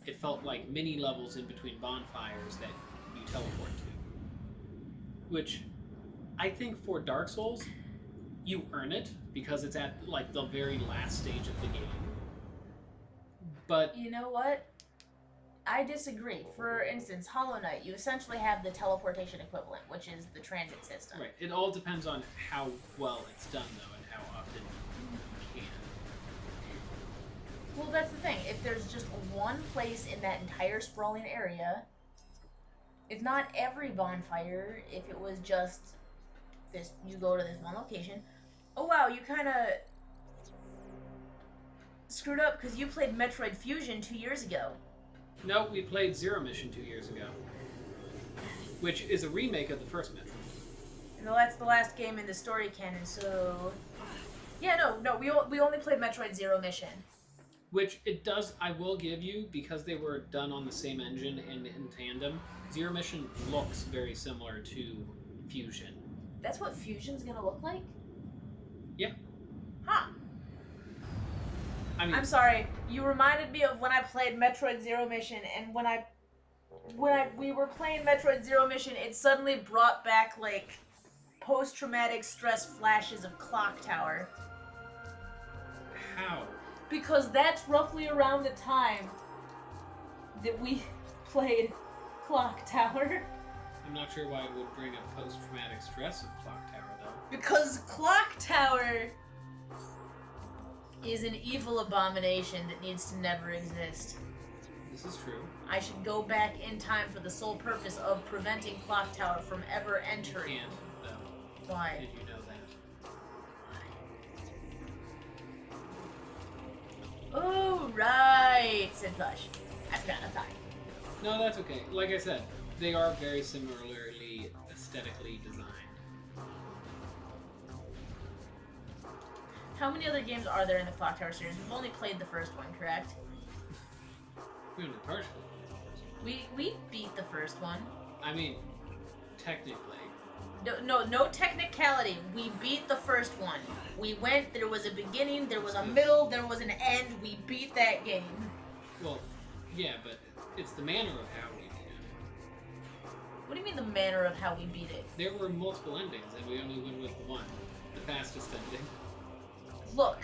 it felt like mini levels in between bonfires that you teleport to. Which, I think for Dark Souls, you earn it, because it's at, like, the very last stage of the game. But... You know what? I disagree. For instance, Hollow Knight, you essentially have the teleportation equivalent, which is the transit system. Right. It all depends on how well it's done, though, and how often you can. Well, that's the thing. If there's just one place in that entire sprawling area, it's not every bonfire. If it was just this, you go to this one location. Oh wow, you kind of screwed up because you played Metroid Fusion 2 years ago. No, we played Zero Mission 2 years ago, which is a remake of the first Metroid. No, that's the last game in the story canon, so... Yeah, no, we only played Metroid Zero Mission. Which it does, I will give you, because they were done on the same engine and in tandem, Zero Mission looks very similar to Fusion. That's what Fusion's gonna look like? Yeah. Huh. I mean, I'm sorry, you reminded me of when I played Metroid Zero Mission, and when we were playing Metroid Zero Mission, it suddenly brought back, like, post-traumatic stress flashes of Clock Tower. how? Because that's roughly around the time that we played Clock Tower. I'm not sure why it would bring up post-traumatic stress of Clock Tower, though. Because Clock Tower is an evil abomination that needs to never exist. This is true. I should go back in time for the sole purpose of preventing Clock Tower from ever entering. You can't, though. Why? Did you know that? Oh, right, said Plush. I forgot, I'm sorry. No, that's okay. Like I said, they are very similarly aesthetically designed. How many other games are there in the Clock Tower series? We've only played the first one, correct? We only partially. We beat the first one. I mean, technically. No technicality. We beat the first one. We went, there was a beginning, there was a middle, there was an end. We beat that game. Well, yeah, but it's the manner of how we beat it. What do you mean the manner of how we beat it? There were multiple endings, and we only went with one. The fastest ending. Look,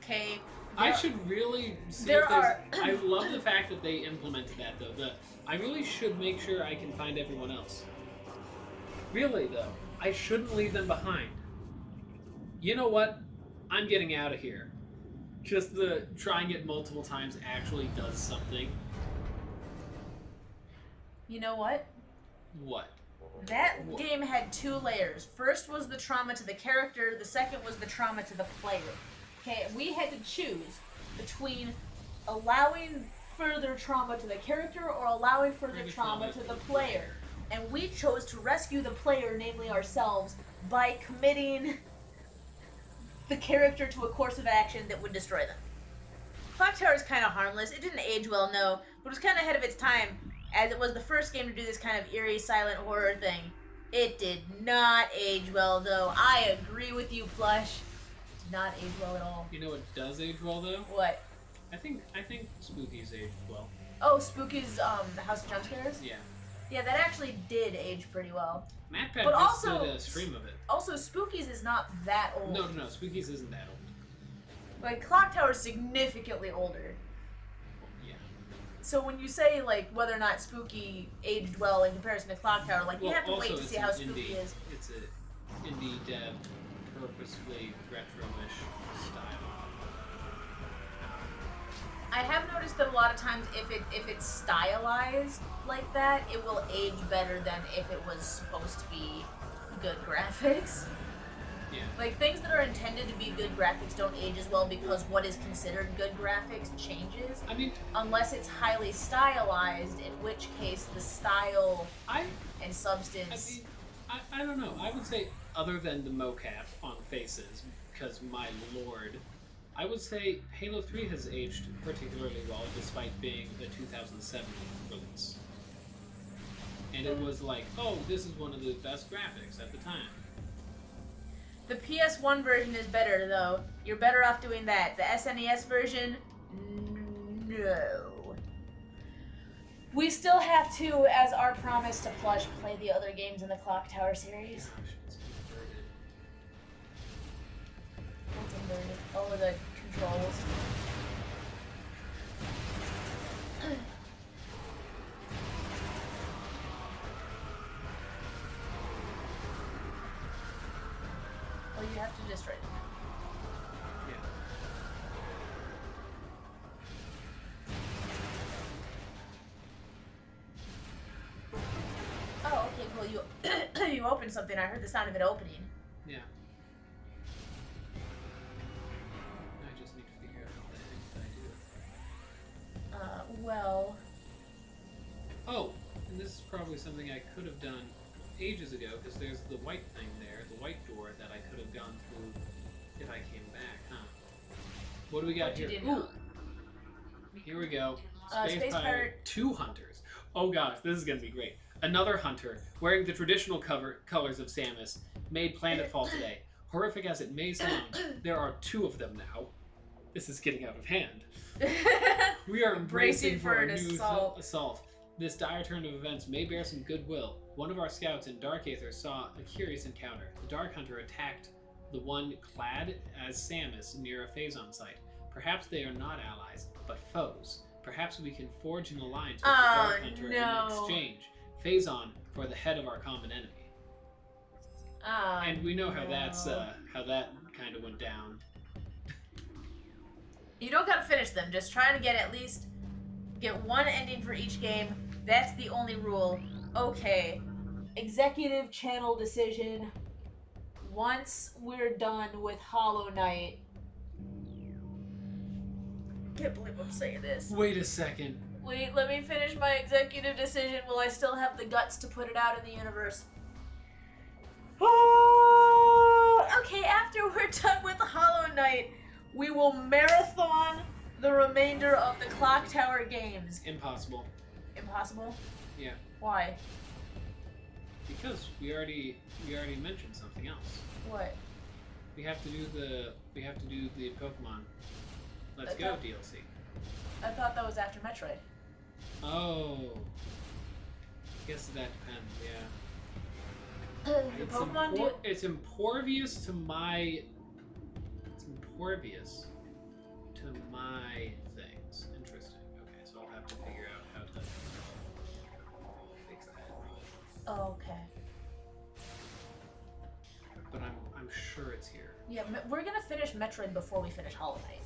okay. I should really see if there's... I love the fact that they implemented that, though. I really should make sure I can find everyone else. Really, though. I shouldn't leave them behind. You know what? I'm getting out of here. Just trying it multiple times actually does something. You know what? What? That game had 2 layers. First was the trauma to the character, the second was the trauma to the player. Okay, we had to choose between allowing further trauma to the character or allowing further trauma to the player. And we chose to rescue the player, namely ourselves, by committing the character to a course of action that would destroy them. Clock Tower is kind of harmless. It didn't age well, no, but it was kind of ahead of its time, as it was the first game to do this kind of eerie, silent horror thing. It did not age well, though. I agree with you, Plush. It did not age well at all. You know what does age well, though? What? I think Spooky's aged well. Oh, Spooky's the House of Jump Scares? Yeah. Yeah, that actually did age pretty well. MatPat But just also, did a stream of it. Also, Spooky's is not that old. No, Spooky's isn't that old. Like, Clock Tower's significantly older. Yeah. So when you say, like, whether or not Spooky aged well in comparison to Clock Tower, like, you have to wait to see how Spooky is. It's an indie dev, purposefully retro-ish style. I have noticed that a lot of times if it's stylized like that, it will age better than if it was supposed to be good graphics. Yeah. Like, things that are intended to be good graphics don't age as well because what is considered good graphics changes. I mean... Unless it's highly stylized, in which case the style and substance... I don't know. I would say, other than the mocap on faces, because my lord... I would say Halo 3 has aged particularly well, despite being a 2007 release. And it was like, oh, this is one of the best graphics at the time. The PS1 version is better, though. You're better off doing that. The SNES version, no. We still have to, as our promise to Plush, play the other games in the Clock Tower series. Gosh, it's inverted. What's inverted? Oh, the controls. Well, you have to just write it down. Yeah. Oh, okay, cool. You opened something. I heard the sound of it opening. Yeah. I just need to figure out what the heck did I do. Well... Oh, and this is probably something I could have done ages ago, because there's the white thing there, the white door that I could have gone through if I came back, huh? What do we got here? Ooh! Here we go. Space Pirate 2 Hunters. Oh gosh, this is gonna be great. Another hunter, wearing the traditional colors of Samus, made planetfall today. Horrific as it may sound, there are 2 of them now. This is getting out of hand. We are embracing for a new assault. This dire turn of events may bear some goodwill. One of our scouts in Dark Aether saw a curious encounter. The Dark Hunter attacked the one clad as Samus near a Phazon site. Perhaps they are not allies, but foes. Perhaps we can forge an alliance with the Dark Hunter in exchange. Phazon for the head of our common enemy. And we know how how that kind of went down. You don't gotta finish them. Just try to get at least one ending for each game. That's the only rule. Okay. Executive channel decision. Once we're done with Hollow Knight. Can't believe I'm saying this. Wait a second. Wait, let me finish my executive decision. Will I still have the guts to put it out in the universe? Okay, after we're done with Hollow Knight, we will marathon the remainder of the Clock Tower games. Impossible. Impossible? Yeah. Why? Because we already mentioned something else. What? We have to do the Pokemon Let's Go DLC. I thought that was after Metroid. Oh. I guess that depends, yeah. The Pokemon do... It's impervious to my... It's impervious to my things. Interesting. Okay, so I'll have to figure out how to fix that. Okay. But I'm sure it's here. Yeah, we're gonna finish Metroid before we finish Hollow Knight.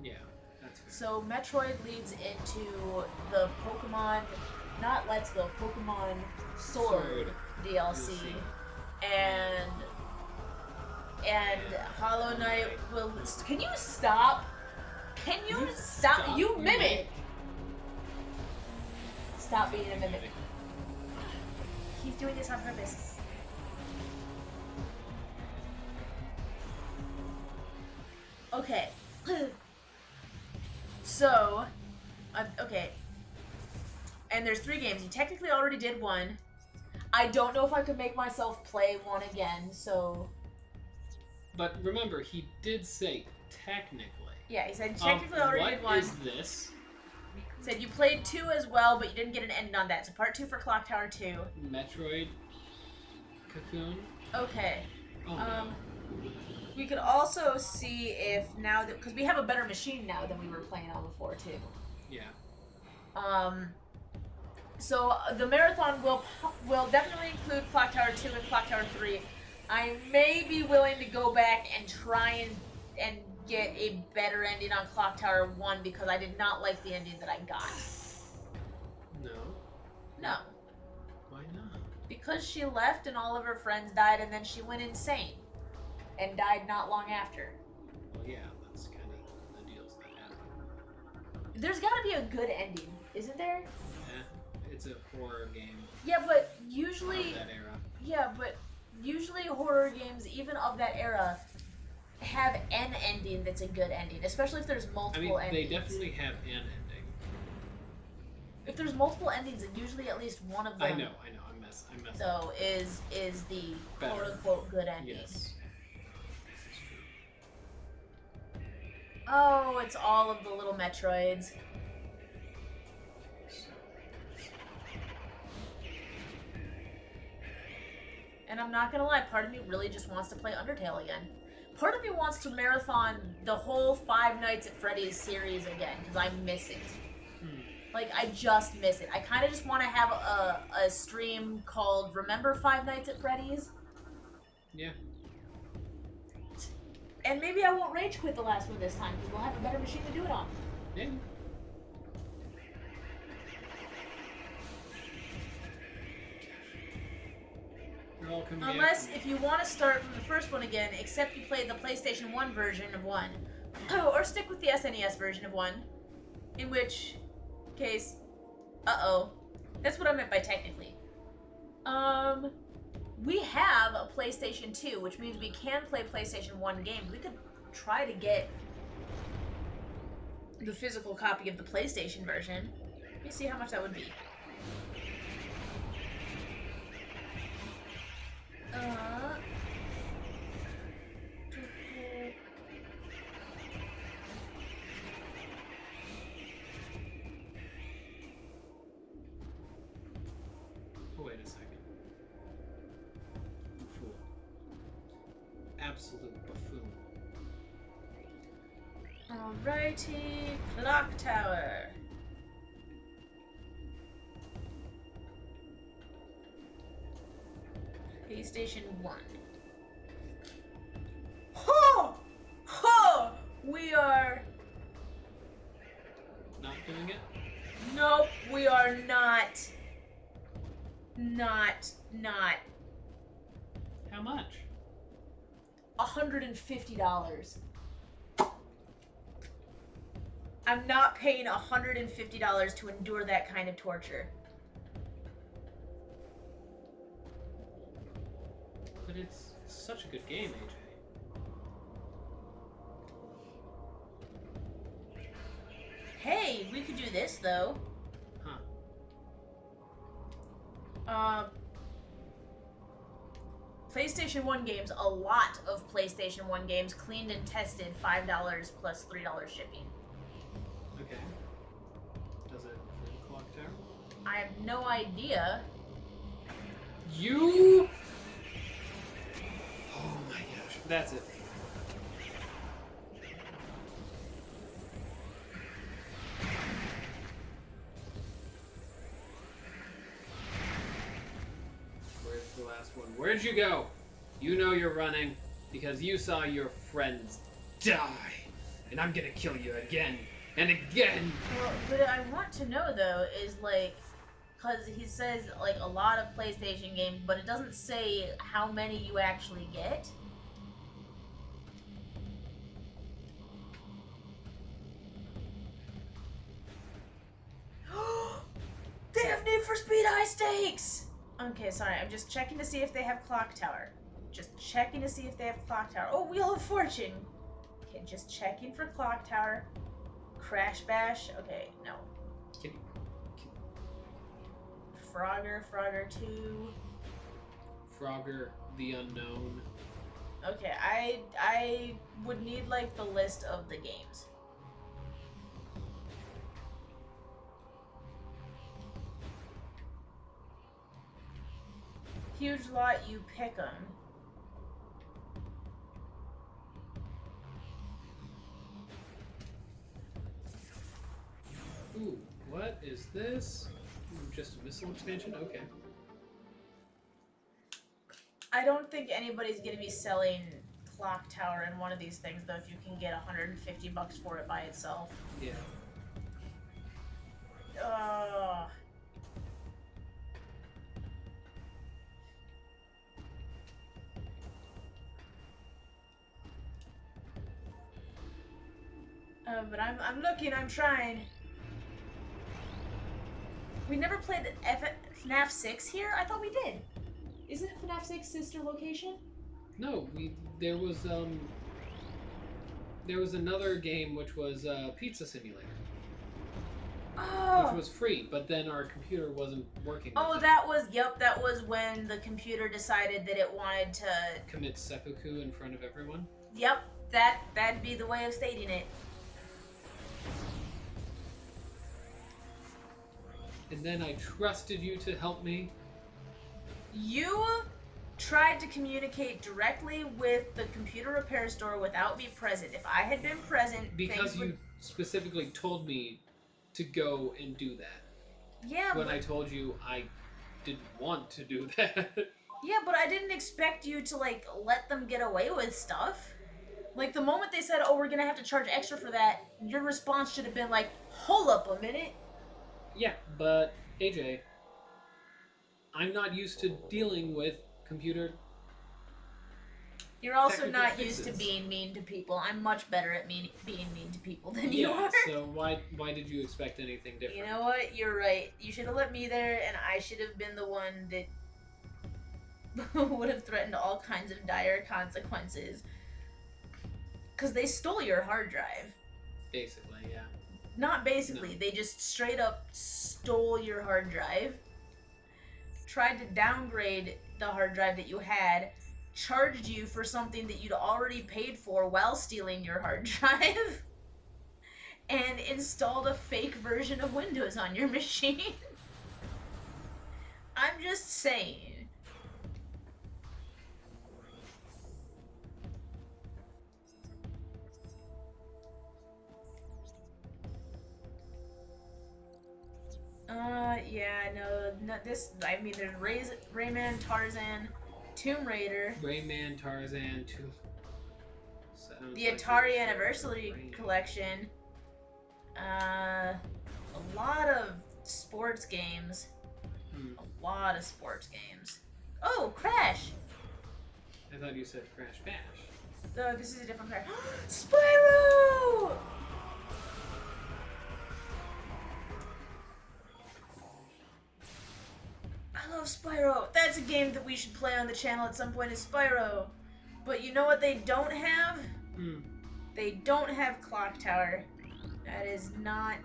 Yeah, that's fair. So Metroid leads into the Pokemon, not Let's Go, Pokemon Sword DLC. And Hollow Knight will... Can you stop? Can you stop? You mimic! Stop being a mimic. He's doing this on purpose. Okay. So, okay. And there's 3 games. You technically already did 1. I don't know if I could make myself play 1 again, so... But remember, he did say technically. Yeah, he said technically already did 1. What is this? He said you played 2 as well, but you didn't get an end on that. So part 2 for Clock Tower 2. Metroid Cocoon? Okay. Oh, no. We could also see if now that... Because we have a better machine now than we were playing on before, too. Yeah. So the marathon will definitely include Clock Tower 2 and Clock Tower 3. I may be willing to go back and try and get a better ending on Clock Tower 1 because I did not like the ending that I got. No. No. Why not? Because she left and all of her friends died and then she went insane. And died not long after. Well, yeah, that's kind of the deals that happen. There's gotta be a good ending, isn't there? Yeah, it's a horror game. Yeah, but usually... Of that era. Yeah, but usually horror games, even of that era, have an ending that's a good ending. Especially if there's multiple endings. They definitely have an ending. If there's multiple endings, then usually at least one of them... I know, I'm messing So, is the quote-unquote good ending. Yes. Oh, it's all of the little Metroids. And I'm not gonna lie, part of me really just wants to play Undertale again. Part of me wants to marathon the whole Five Nights at Freddy's series again, because I miss it. Like, I just miss it. I kind of just want to have a stream called Remember Five Nights at Freddy's? Yeah. And maybe I won't rage quit the last one this time, because we'll have a better machine to do it on. Yeah. Unless, if you want to start from the first one again, except you play the PlayStation 1 version of 1. Or stick with the SNES version of 1. In which case... Uh-oh. That's what I meant by technically. We have a PlayStation 2, which means we can play PlayStation 1 games. We could try to get the physical copy of the PlayStation version. Let me see how much that would be. Oh, wait a second. Fool. Absolute buffoon. Alrighty, Clock Tower. PlayStation 1. Ho! Ho! We are... Not doing it? Nope, we are not. Not. How much? $150. I'm not paying $150 to endure that kind of torture. But it's such a good game, AJ. Hey, we could do this though. Huh. PlayStation 1 games, a lot of PlayStation 1 games, cleaned and tested, $5 plus $3 shipping. Okay. Does it for the clock tower? I have no idea. You? Oh my gosh. That's it. Where's the last one? Where'd you go? You know you're running because you saw your friends die. And I'm gonna kill you again and again. Well, what I want to know, though, is, like, because he says, like, a lot of PlayStation games, but it doesn't say how many you actually get. They have Need for Speed High Stakes! Okay, sorry, I'm just checking to see if they have Clock Tower. Just checking to see if they have Clock Tower. Oh, Wheel of Fortune! Okay, just checking for Clock Tower. Crash Bash. Okay, no. Frogger 2. Frogger the Unknown. Okay, I would need, like, the list of the games. Huge lot, you pick 'em. Ooh, what is this? Ooh, just a missile expansion? Okay. I don't think anybody's gonna be selling Clock Tower in one of these things, though, if you can get $150 for it by itself. Yeah. But I'm looking, I'm trying. We never played FNAF 6 here? I thought we did. Isn't FNAF 6 sister location? No, there was another game which was Pizza Simulator. Oh. Which was free, but then our computer wasn't working. Oh, that was when the computer decided that it wanted to commit seppuku in front of everyone. Yep, that'd be the way of stating it. And then I trusted you to help me. You tried to communicate directly with the computer repair store without me present. If I had been present, because you specifically told me to go and do that. Yeah, when I told you I didn't want to do that. Yeah, but I didn't expect you to, like, let them get away with stuff. Like, the moment they said, oh, we're gonna have to charge extra for that, your response should have been like, hold up a minute. Yeah, but, AJ, I'm not used to dealing with computer. You're also not used to being mean to people. I'm much better at being mean to people than you are. So why did you expect anything different? You know what? You're right. You should have let me there, and I should have been the one that would have threatened all kinds of dire consequences. Because they stole your hard drive. Basically, yeah. Not basically. No. They just straight up stole your hard drive. Tried to downgrade the hard drive that you had. Charged you for something that you'd already paid for while stealing your hard drive. And installed a fake version of Windows on your machine. I'm just saying. Yeah, no, this, I mean, there's Rayman, Tarzan, Tomb Raider. Rayman, Tarzan, the Atari Anniversary Collection. A lot of sports games. A lot of sports games. Oh, Crash! I thought you said Crash Bash. No, this is a different Crash. Spyro! I love Spyro. That's a game that we should play on the channel at some point, is Spyro. But you know what they don't have? They don't have Clock Tower. That is not...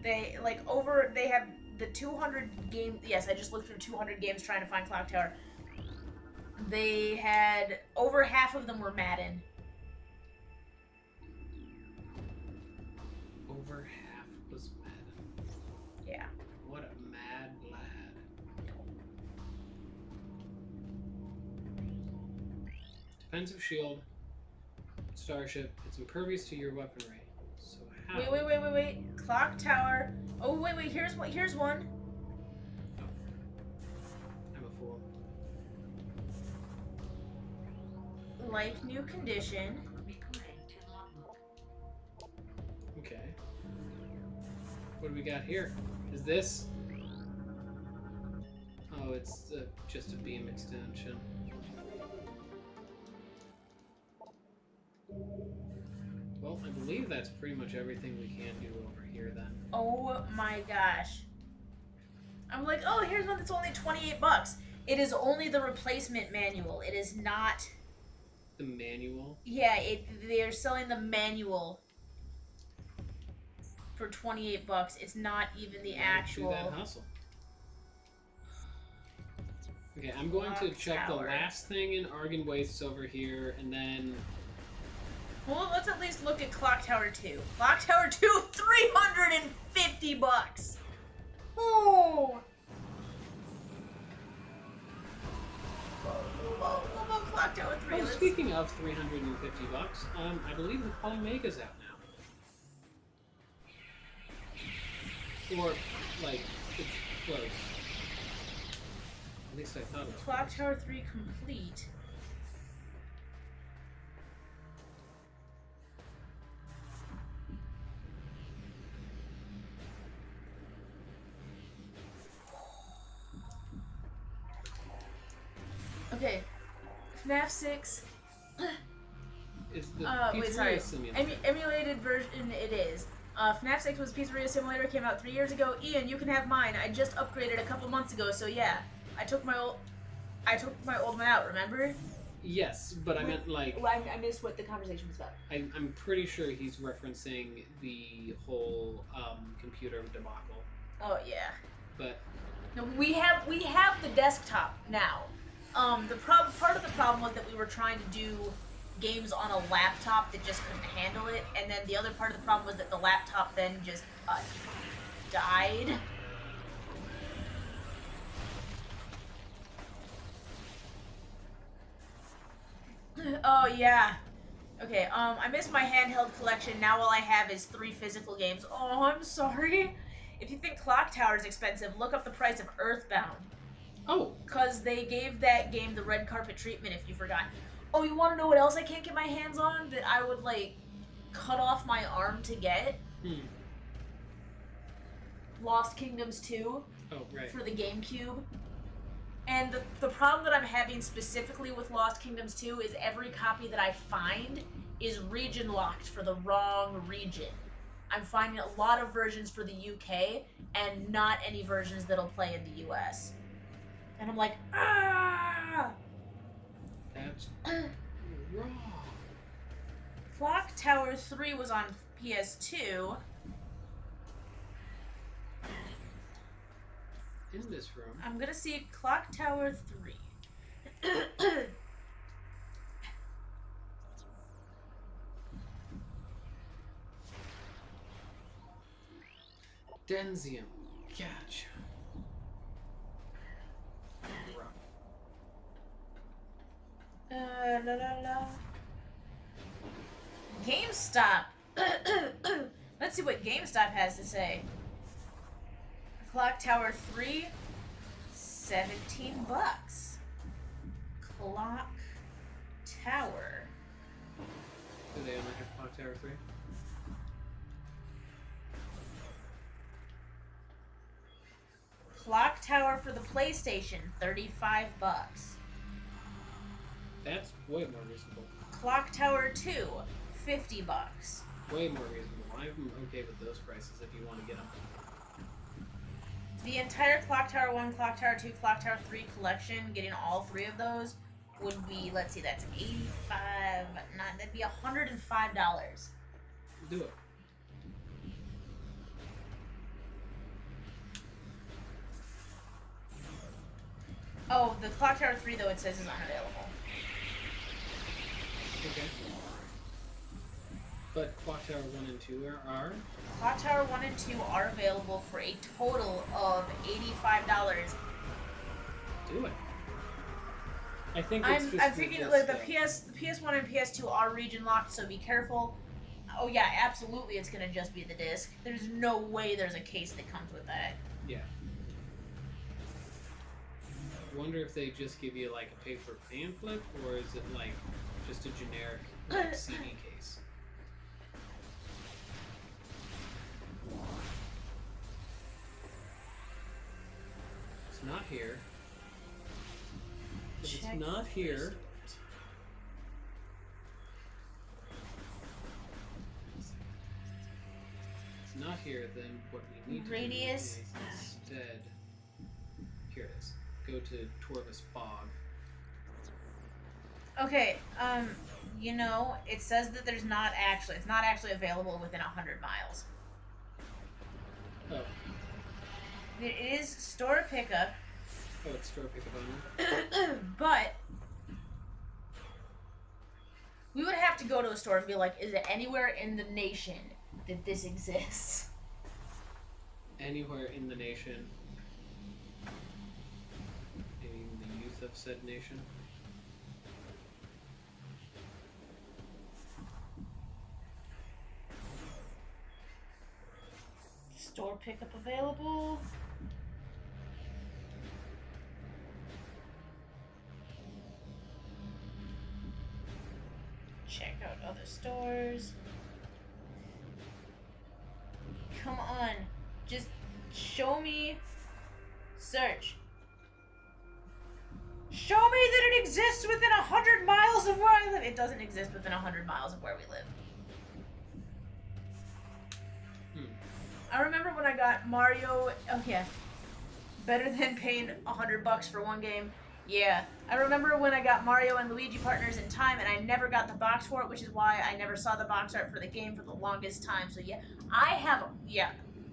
They have the 200 game... Yes, I just looked through 200 games trying to find Clock Tower. They had over half of them were Madden. Over half was Madden. Yeah. What a mad lad. Defensive shield. Starship. It's impervious to your weaponry. So how? Wait. Clock tower. Oh, wait. Here's one. Oh. I'm a fool. Life new condition. Okay. What do we got here? Is this? Oh, it's just a beam extension. Well, I believe that's pretty much everything we can do over here then. Oh my gosh. I'm like, oh, here's one that's only $28. It is only the replacement manual. It is not. The manual? Yeah, they're selling the manual for $28. It's not even the actual. Do that hustle. Okay, I'm going to check the last thing in Argon Wastes over here, and then. Well, let's at least look at Clock Tower 2. Clock Tower 2, $350. Oh. Whoa, Clock Tower 3. Oh, speaking of $350, I believe the Polymega's out now. Or, like, it's close. At least I thought it was Clock close. Tower 3 complete. Okay, FNAF 6. Is the pizzeria simulator? Emulated version it is. FNAF 6 was Pizzeria Simulator, came out 3 years ago. Ian, you can have mine. I just upgraded a couple months ago, so yeah. I took my old one out, remember? Yes, but I meant like... Well, I missed what the conversation was about. I'm pretty sure he's referencing the whole computer debacle. Oh, yeah. But... No, we have the desktop now. Part of the problem was that we were trying to do games on a laptop that just couldn't handle it, and then the other part of the problem was that the laptop then just died. Oh yeah. Okay, I missed my handheld collection. Now all I have is 3 physical games. Oh, I'm sorry. If you think Clock Tower is expensive, look up the price of Earthbound. Oh! Because they gave that game the red carpet treatment, if you forgot. Oh, you want to know what else I can't get my hands on that I would, like, cut off my arm to get? Lost Kingdoms 2. Oh, right. For the GameCube. And the problem that I'm having specifically with Lost Kingdoms 2 is every copy that I find is region locked for the wrong region. I'm finding a lot of versions for the UK and not any versions that'll play in the US. And I'm like, ah! That's wrong. Clock Tower 3 was on PS2. In this room. I'm gonna see Clock Tower 3. Denzium. Gotcha. GameStop. Let's see what GameStop has to say. Clock Tower 3, $17. Clock Tower. Do they only have Clock Tower 3? Clock Tower for the PlayStation, $35. That's way more reasonable. Clock Tower 2, $50. Way more reasonable. I'm okay with those prices if you want to get them. The entire Clock Tower 1, Clock Tower 2, Clock Tower 3 collection, getting all 3 of those, would be, let's see, that's that'd be $105. Do it. Oh, the Clock Tower 3, though, it says is unavailable. Okay. But Clock Tower 1 and 2 are? Clock Tower 1 and 2 are available for a total of $85. Do it. I think I'm thinking like the PS1 and PS2 are region locked, so be careful. Oh yeah, absolutely, it's gonna just be the disc. There's no way there's a case that comes with that. Yeah. I wonder if they just give you like a paper pamphlet, or is it like just a generic like, CD case? It's not here. If it's not here. It's not here, then what we need to do is instead. Here it is. Go to Torvus Bog. Okay, you know, it says that it's not actually available within 100 miles. Oh. It is store pickup. Oh, it's store pickup only. But we would have to go to a store and be like, is it anywhere in the nation that this exists? Anywhere in the nation. In the youth of said nation. Store pickup available. Check out other stores. Come on. Just show me. Search. Show me that it exists within 100 miles of where I live. It doesn't exist within 100 miles of where we live. I remember when I got Mario. Oh yeah, better than paying $100 for one game. Yeah, I remember when I got Mario and Luigi Partners in Time, and I never got the box for it, which is why I never saw the box art for the game for the longest time. So yeah, I have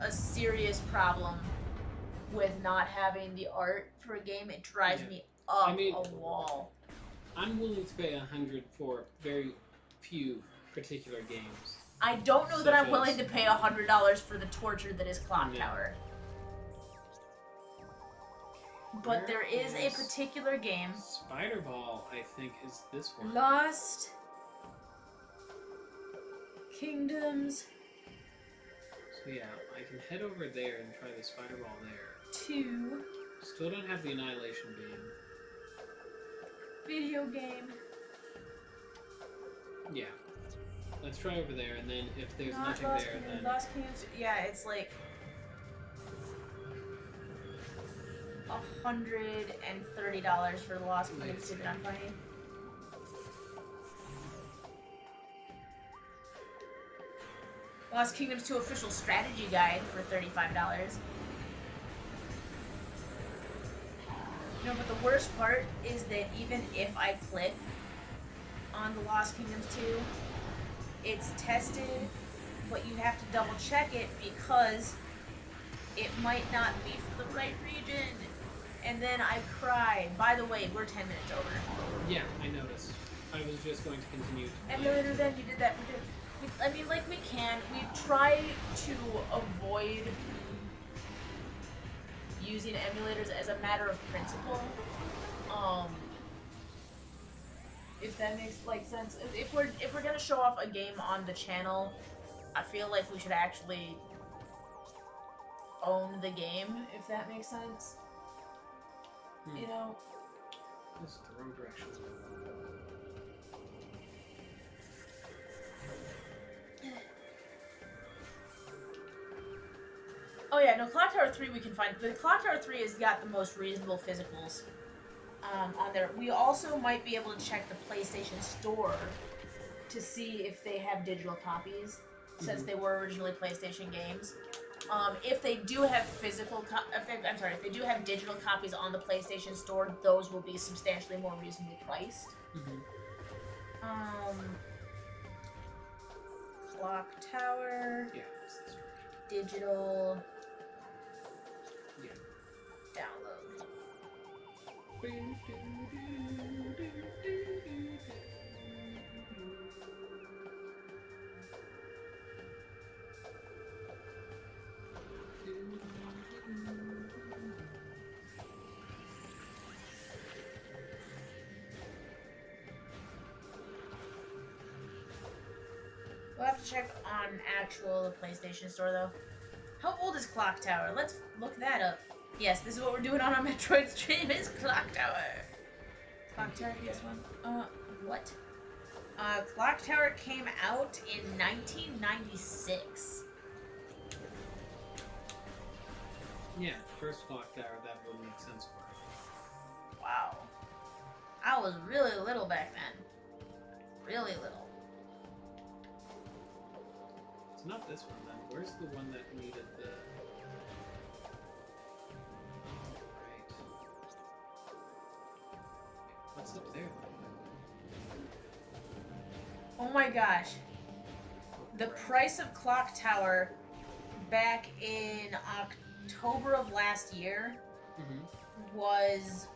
a serious problem with not having the art for a game. It drives me up a wall. I'm willing to pay $100 for very few particular games. I don't know that I'm willing to pay $100 for the torture that is Clock Tower. But there is a particular game. Spider Ball, I think, is this one. Lost Kingdoms. So yeah, I can head over there and try the Spider Ball there. 2. Still don't have the Annihilation Beam. Video game. Yeah. Let's try over there, and then if there's nothing there, then... Lost Kingdoms, yeah, it's like $130 for the Lost Kingdoms that I'm finding. Lost Kingdoms 2 official strategy guide for $35. No, but the worst part is that even if I click on the Lost Kingdoms 2, it's tested, but you have to double check it because it might not be for the right region. And then I cried. By the way, we're 10 minutes over. Yeah, I noticed. I was just going to continue to play. Emulator, then you did that for good. I mean, like, we try to avoid using emulators as a matter of principle. If that makes like sense. If we're gonna show off a game on the channel, I feel like we should actually own the game, if that makes sense. You know? This is the wrong direction. Oh yeah, no, Clock Tower 3 we can find. The Clock Tower 3 has got the most reasonable physicals on there. We also might be able to check the PlayStation Store to see if they have digital copies, since they were originally PlayStation games. If they do have if they do have digital copies on the PlayStation Store, those will be substantially more reasonably priced. Clock Tower. Yeah, this is right. Digital. Yeah. Download. We'll have to check on actual PlayStation Store though. How old is Clock Tower? Let's look that up. Yes, this is what we're doing on our Metroid stream is Clock Tower. Clock Tower PS1. What? Clock Tower came out in 1996. Yeah, first Clock Tower, that would make sense for it. Wow. I was really little back then. Really little. It's not this one then. Where's the one that needed the... Right. What's up there? Oh my gosh. The price of Clock Tower back in October of last year was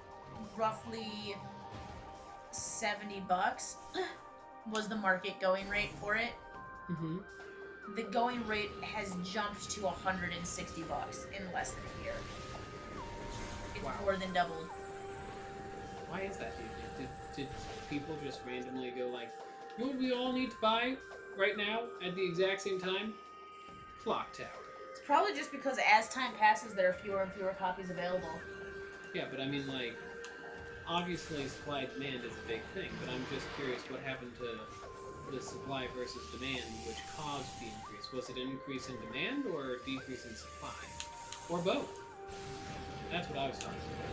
roughly $70 was the market going rate for it. The going rate has jumped to $160 in less than a year. It's more than doubled. Why is that, do you think? Did people just randomly go like, you know what we all need to buy right now at the exact same time? Clock Tower. It's probably just because as time passes, there are fewer and fewer copies available. Yeah, but I mean, like, obviously supply and demand is a big thing, but I'm just curious what happened to the supply versus demand which caused the increase. Was it an increase in demand or a decrease in supply? Or both? That's what I was talking about.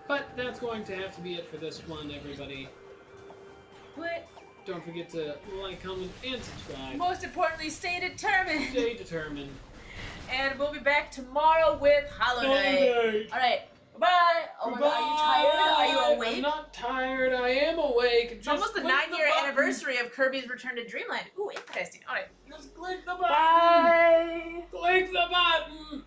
But that's going to have to be it for this one, everybody. What? Don't forget to like, comment, and subscribe. Most importantly, stay determined. Stay determined. And we'll be back tomorrow with Hollow Knight. Alright, bye. Oh my god, are you tired? Are you awake? I'm not tired, I am awake. It's almost the 9-year anniversary of Kirby's Return to Dreamland. Ooh, interesting. Alright. Just click the button. Bye. Click the button.